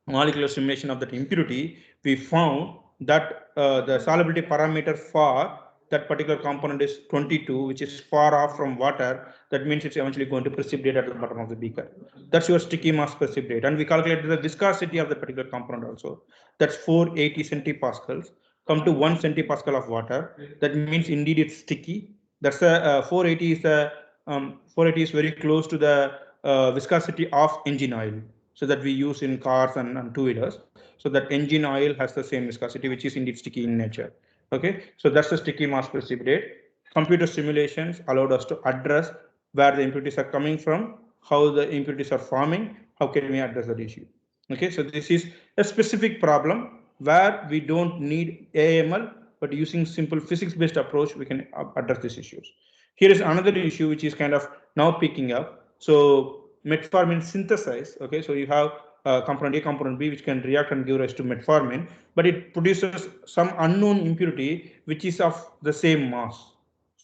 molecular simulation of that impurity. We found that the solubility parameter for that particular component is 22, which is far off from water. That means it's eventually going to precipitate at the bottom of the beaker. That's your sticky mass precipitate. And we calculated the viscosity of the particular component also. That's 480 centipascals. Come to 1 centipascal of water. That means indeed it's sticky. That's a 480 is a 480 is very close to the viscosity of engine oil, so that we use in cars and two-wheelers. So that engine oil has the same viscosity, which is indeed sticky in nature. Okay, so that's the sticky mass precipitate. Computer simulations allowed us to address where the impurities are coming from, how the impurities are forming, how can we address that issue. Okay, so this is a specific problem where we don't need AML, but using simple physics-based approach, we can address these issues. Here is another issue which is kind of now picking up. So metformin synthesis. Okay, so you have component A, component B, which can react and give rise to metformin, but it produces some unknown impurity which is of the same mass,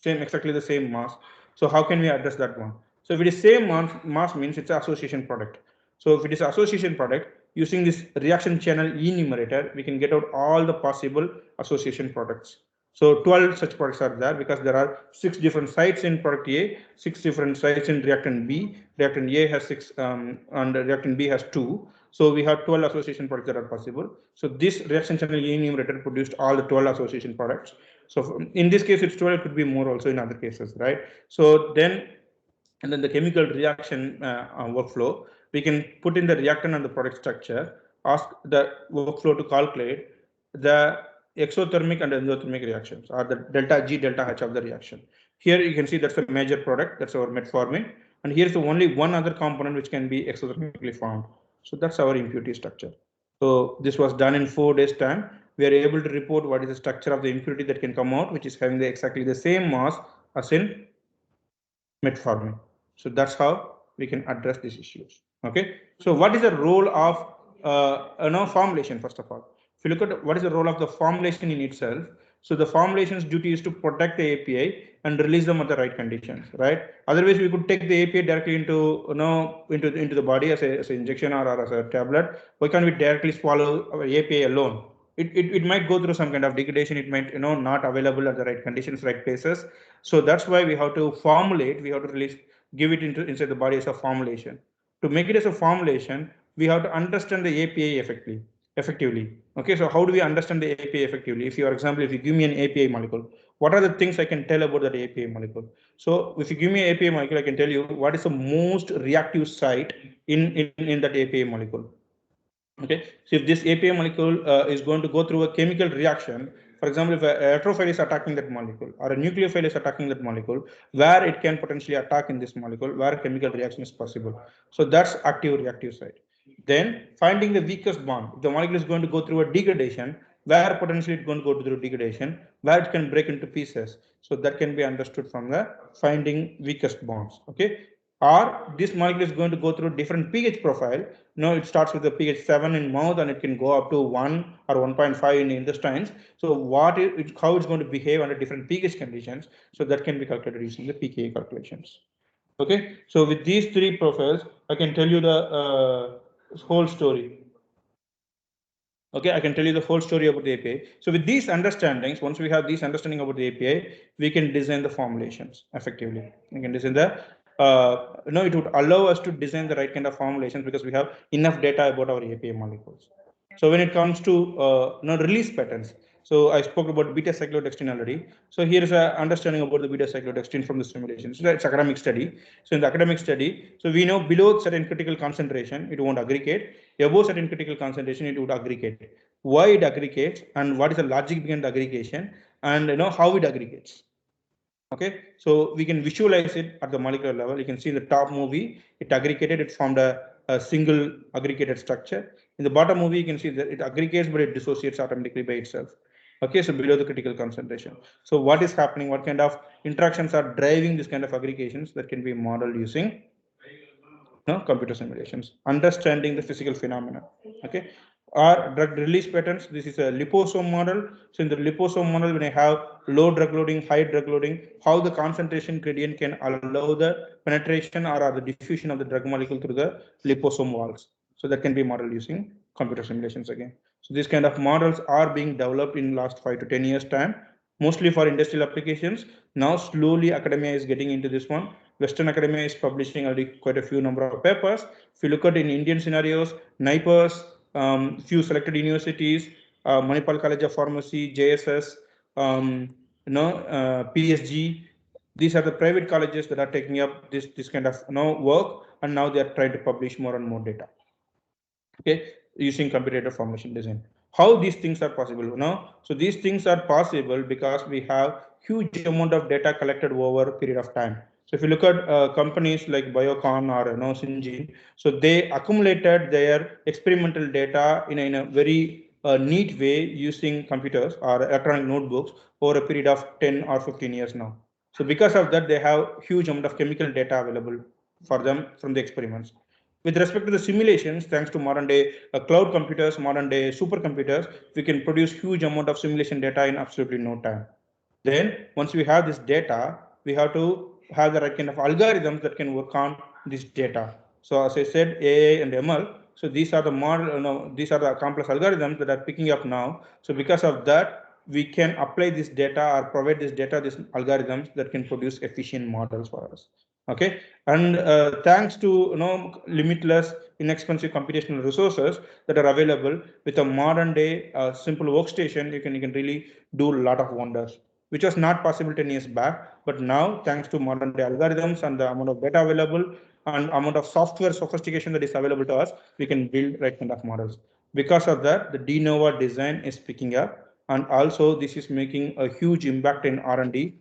exactly the same mass. So how can we address that one? So if it is same mass means it's an association product. So if it is association product, using this reaction channel enumerator, we can get out all the possible association products. So 12 such products are there because there are 6 different sites in product A, 6 different sites in reactant B. Reactant A has 6 and reactant B has 2. So we have 12 association products that are possible. So this reaction channel enumerator produced all the 12 association products. So in this case, it's 12, it could be more also in other cases, right? So then, and then the chemical reaction workflow, we can put in the reactant and the product structure, ask the workflow to calculate the exothermic and endothermic reactions, or the delta G, delta H of the reaction. Here you can see that's a major product, that's our metformin, and here's the only one other component which can be exothermically formed. So that's our impurity structure. So this was done in 4 days time. We are able to report what is the structure of the impurity that can come out, which is having exactly the same mass as in metformin. So that's how we can address these issues. Okay. So what is the role of formulation? First of all, if you look at what is the role of the formulation in itself, so the formulation's duty is to protect the API and release them at the right conditions, right? Otherwise, we could take the API directly into into the body as an injection or as a tablet. Why can't we directly swallow API alone? It might go through some kind of degradation. It might not available at the right conditions, right places. So that's why we have to formulate. We have to release, give it inside the body as a formulation. To make it as a formulation, we have to understand the API effectively. Okay, so how do we understand the API effectively? If, for example, if you give me an API molecule, what are the things I can tell about that API molecule? So if you give me an API molecule, I can tell you what is the most reactive site in that API molecule. Okay, so if this API molecule is going to go through a chemical reaction, For example, if a heterophile is attacking that molecule or a nucleophile is attacking that molecule, where it can potentially attack in this molecule, where chemical reaction is possible. So that's active reactive side. Then finding the weakest bond. If the molecule is going to go through a degradation, where potentially it's going to go through degradation, where it can break into pieces. So that can be understood from the finding weakest bonds. Okay. Or this molecule is going to go through different pH profile. No, it starts with the pH 7 in mouth and it can go up to 1 or 1.5 in the intestines. So how it's going to behave under different pH conditions. So that can be calculated using the pKa calculations. Okay, so with these three profiles, I can tell you the whole story. Okay, I can tell you the whole story about the API. So with these understandings, once we have these understanding about the API, we can design the formulations effectively. We can design the, it would allow us to design the right kind of formulations because we have enough data about our API molecules. So when it comes to release patterns, so I spoke about beta cyclodextrin already. So here is an understanding about the beta cyclodextrin from the simulation. So that's academic study. So in the academic study, so we know below certain critical concentration, it won't aggregate. Above certain critical concentration, it would aggregate. Why it aggregates and what is the logic behind the aggregation and how it aggregates. Okay, so we can visualize it at the molecular level. You can see in the top movie, it aggregated, it formed a single aggregated structure. In the bottom movie, you can see that it aggregates, but it dissociates automatically by itself. Okay, so below the critical concentration. So what is happening? What kind of interactions are driving this kind of aggregations that can be modeled using computer simulations, understanding the physical phenomena. Okay, or drug release patterns. This is a liposome model. So in the liposome model, when I have low drug loading, high drug loading, how the concentration gradient can allow the penetration or the diffusion of the drug molecule through the liposome walls. So that can be modeled using computer simulations again. So these kind of models are being developed in last 5 to 10 years time, mostly for industrial applications. Now slowly academia is getting into this one. Western academia is publishing already quite a few number of papers. If you look at in Indian scenarios, NIPERS, few selected universities, Manipal College of Pharmacy, JSS, PSG. These are the private colleges that are taking up this kind of work, and now they are trying to publish more and more data. Okay, using computer formulation design. How these things are possible now? So these things are possible because we have huge amount of data collected over a period of time. So if you look at companies like Biocon or Syngene, so they accumulated their experimental data in a very neat way using computers or electronic notebooks over a period of 10 or 15 years now. So because of that, they have huge amount of chemical data available for them from the experiments. With respect to the simulations, thanks to modern day cloud computers, modern day supercomputers, we can produce huge amount of simulation data in absolutely no time. Then once we have this data, we have to have the right kind of algorithms that can work on this data. So as I said, AI and ML. So these are the model, these are the complex algorithms that are picking up now. So because of that, we can apply this data or provide this data, these algorithms that can produce efficient models for us. Okay, and thanks to limitless, inexpensive computational resources that are available with a modern day simple workstation, you can really do a lot of wonders, which was not possible 10 years back. But now, thanks to modern day algorithms and the amount of data available and amount of software sophistication that is available to us, we can build right kind of models. Because of that, the de novo design is picking up, and also this is making a huge impact in R&D.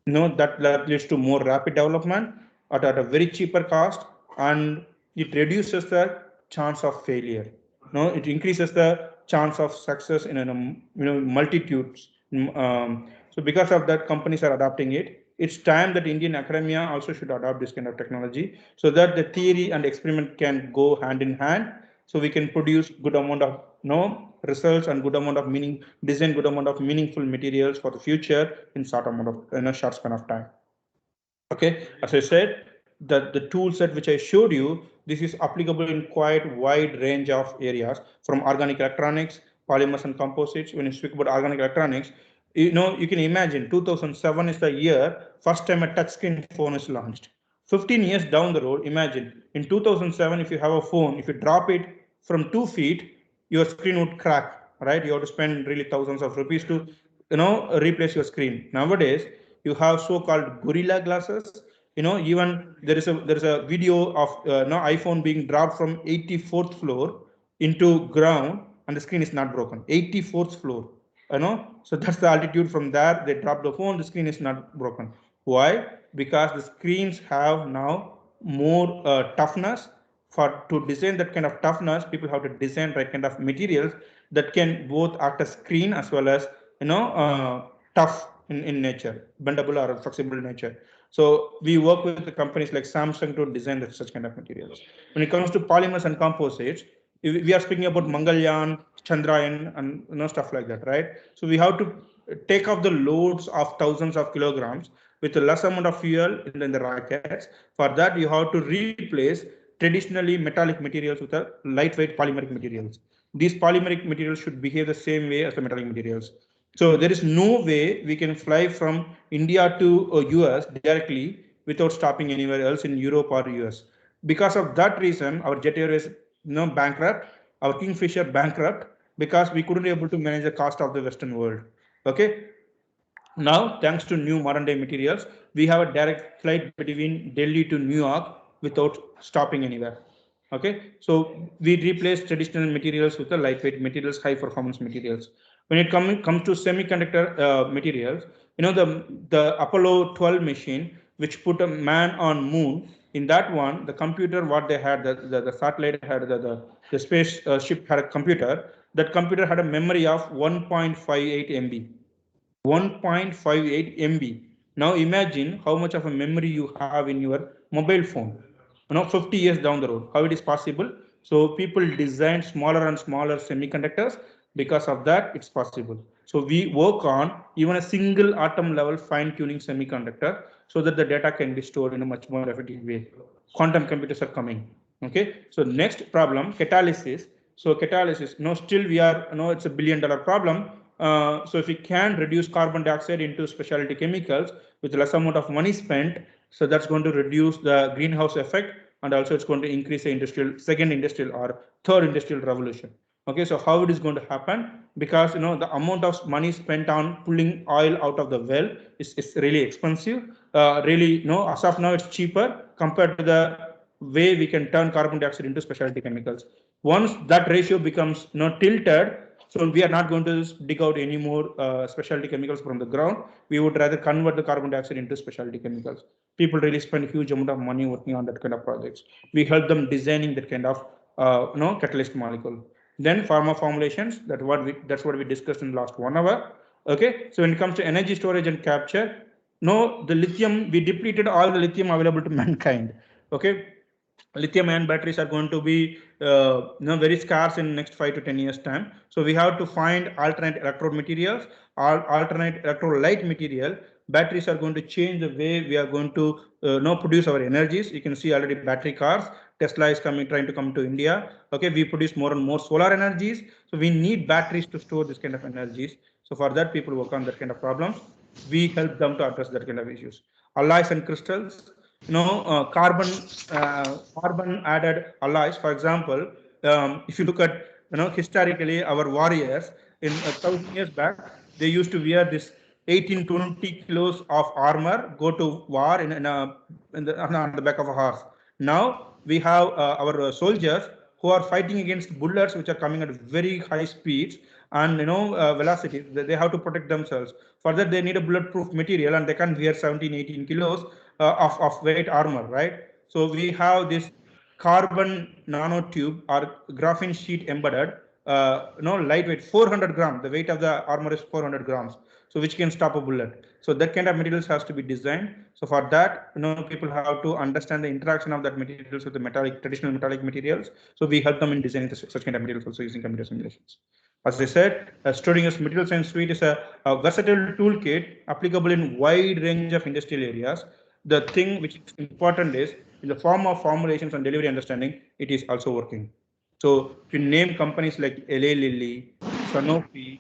That leads to more rapid development at a very cheaper cost, and it reduces the chance of failure. It increases the chance of success in multitudes. So because of that, companies are adopting it. It's time that Indian academia also should adopt this kind of technology so that the theory and experiment can go hand in hand. So we can produce good amount of results and good amount of design good amount of meaningful materials for the future in short amount of short span of time. Okay, as I said, the tool set which I showed you, this is applicable in quite wide range of areas, from organic electronics, polymers and composites. When you speak about organic electronics, you can imagine 2007 is the year first time a touchscreen phone is launched. 15 years down the road, imagine in 2007, if you have a phone, if you drop it from 2 feet, your screen would crack, right? You have to spend really thousands of rupees to replace your screen. Nowadays you have so-called gorilla glasses. Even there is a video of iPhone being dropped from 84th floor into ground and the screen is not broken. 84th floor. So that's the altitude. From there they drop the phone, the screen is not broken. Why? Because the screens have now more toughness. For to design that kind of toughness, people have to design right kind of materials that can both act as screen as well as tough in nature, bendable or flexible in nature. So we work with the companies like Samsung to design such kind of materials. When it comes to polymers and composites, we are speaking about Mangalyaan, Chandrayaan, and stuff like that, right? So we have to take off the loads of thousands of kilograms with a less amount of fuel in the rockets. For that, you have to replace traditionally metallic materials with a lightweight polymeric materials. These polymeric materials should behave the same way as the metallic materials. So there is no way we can fly from India to US directly without stopping anywhere else in Europe or US. Because of that reason, our Jet Airways bankrupt, our Kingfisher bankrupt because we couldn't able to manage the cost of the Western world. Okay. Now, thanks to new modern day materials, we have a direct flight between Delhi to New York without stopping anywhere. Okay, so we replace traditional materials with the lightweight materials, high performance materials. When it comes to semiconductor materials, the Apollo 12 machine, which put a man on moon. In that one, the computer, what they had, the satellite had, the space ship had a computer. That computer had a memory of 1.58 MB. 1.58 MB. Now imagine how much of a memory you have in your mobile phone. 50 years down the road, how it is possible? So people design smaller and smaller semiconductors. Because of that, it's possible. So we work on even a single atom level fine tuning semiconductor so that the data can be stored in a much more effective way. Quantum computers are coming. Okay. So next problem, catalysis. So catalysis. No, still we are. No, it's a $1 billion problem. So if we can reduce carbon dioxide into specialty chemicals with less amount of money spent, so that's going to reduce the greenhouse effect, and also it's going to increase the second industrial or third industrial revolution. Okay, so how it is going to happen? Because the amount of money spent on pulling oil out of the well is really expensive. Really, as of now it's cheaper compared to the way we can turn carbon dioxide into specialty chemicals. Once that ratio becomes tilted, so we are not going to dig out any more specialty chemicals from the ground. We would rather convert the carbon dioxide into specialty chemicals. People really spend a huge amount of money working on that kind of projects. We help them designing that kind of catalyst molecule. Then pharma formulations. That's what we discussed in the last 1 hour. Okay. So when it comes to energy storage and capture, no, the lithium, we depleted all the lithium available to mankind. Okay, lithium ion batteries are going to be very scarce in next 5 to 10 years time. So we have to find alternate electrode materials, alternate electrolyte material. Batteries are going to change the way we are going to produce our energies. You can see already battery cars. Tesla is trying to come to India. Okay, we produce more and more solar energies. So we need batteries to store this kind of energies. So for that, people work on that kind of problems. We help them to address that kind of issues. Alloys and crystals, carbon added alloys. For example, if you look at historically our warriors in 1,000 years back, they used to wear this 18 to 20 kilos of armor, go to war on the back of a horse. Now we have our soldiers who are fighting against bullets which are coming at very high speeds and velocities. They have to protect themselves. For that, they need a bulletproof material, and they can wear 17, 18 kilos of weight armor, right? So we have this carbon nanotube or graphene sheet embedded, lightweight, 400 grams. The weight of the armor is 400 grams, so which can stop a bullet. So that kind of materials has to be designed. So for that, people have to understand the interaction of that materials with the traditional metallic materials. So we help them in designing such kind of materials also using computer simulations. As I said, studying as material science suite is a versatile toolkit applicable in wide range of industrial areas. The thing which is important is in the form of formulations and delivery understanding, it is also working. So if you name companies like LA Lilly, Sanofi,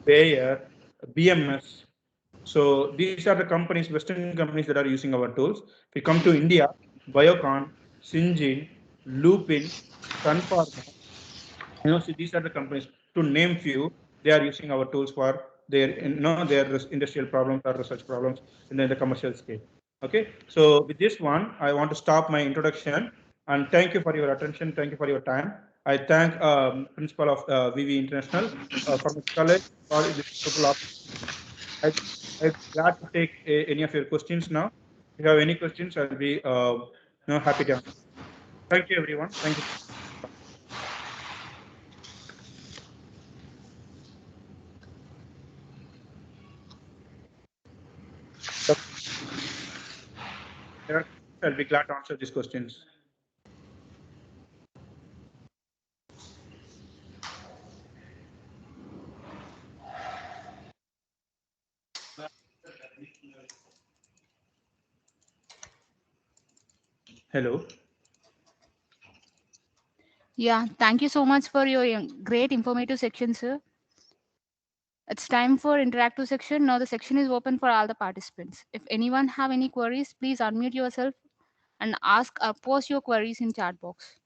Bayer, BMS, so these are the companies, Western companies that are using our tools. If we come to India, Biocon, Syngene, Lupin, Sun Pharma, so these are the companies. To name few, they are using our tools for their industrial problems or research problems in the commercial scale. Okay, so with this one, I want to stop my introduction and thank you for your attention. Thank you for your time. I thank principal of VV International from the college for this wonderful I, I'm glad to take any of your questions now. If you have any questions, I'll be happy to answer. Thank you, everyone. Thank you. I'll be glad to answer these questions. Hello. Yeah, thank you so much for your great informative section, sir. It's time for interactive section. Now the section is open for all the participants. If anyone have any queries, please unmute yourself and ask or post your queries in chat box.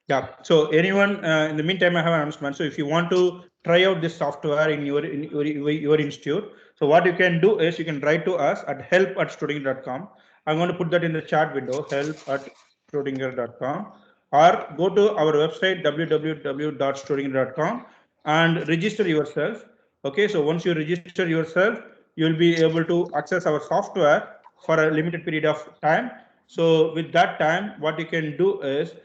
Yeah. So anyone in the meantime, I have an announcement. So if you want to try out this software in your institute, so what you can do is you can write to us at help@studinger.com. I'm going to put that in the chat window, help@studinger.com, or go to our website www.studinger.com and register yourself. Okay. So once you register yourself, you'll be able to access our software for a limited period of time. So with that time, what you can do is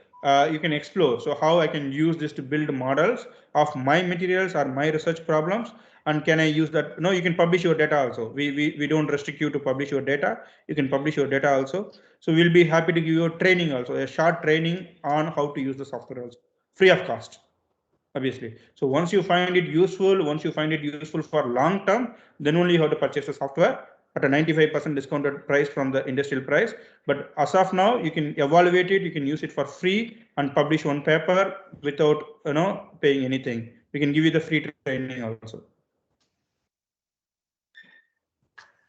you can explore. So how I can use this to build models of my materials or my research problems, and can I use that? No, you can publish your data also. We don't restrict you to publish your data. You can publish your data also. So we'll be happy to give you a training also, a short training on how to use the software also, free of cost, obviously. So once you find it useful, once you find it useful for long term, then only you have to purchase the software at a 95% discounted price from the industrial price. But as of now, you can evaluate it, you can use it for free and publish one paper without paying anything. We can give you the free training also.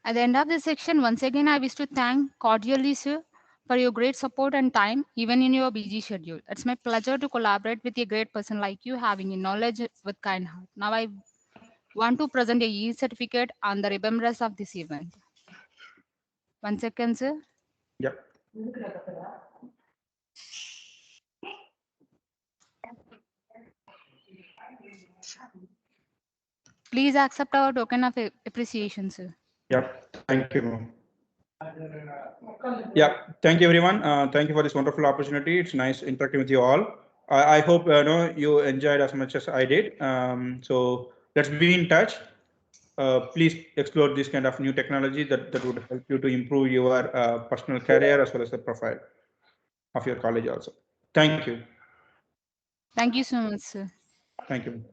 At the end of this section, once again, I wish to thank cordially, sir, for your great support and time, even in your busy schedule. It's my pleasure to collaborate with a great person like you, having a knowledge with kind heart. Now I want to present a e-certificate on the remembrance of this event. 1 second, sir. Yeah. Please accept our token of appreciation, sir. Yeah. Thank you, ma'am. Yeah, thank you, everyone. Thank you for this wonderful opportunity. It's nice interacting with you all. I hope you enjoyed as much as I did. So let's be in touch. Please explore this kind of new technology that would help you to improve your personal career as well as the profile of your college also. Thank you. Thank you so much, sir. Thank you.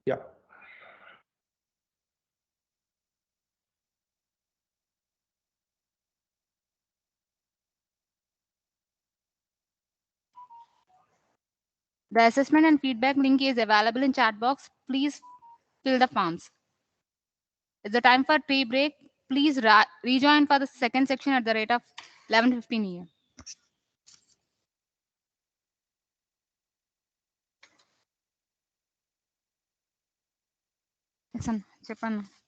Yeah. The assessment and feedback link is available in chat box. Please fill the forms. It's the time for tea break. Please rejoin for the second section at the rate of 11:15 a.m. చెప్పండి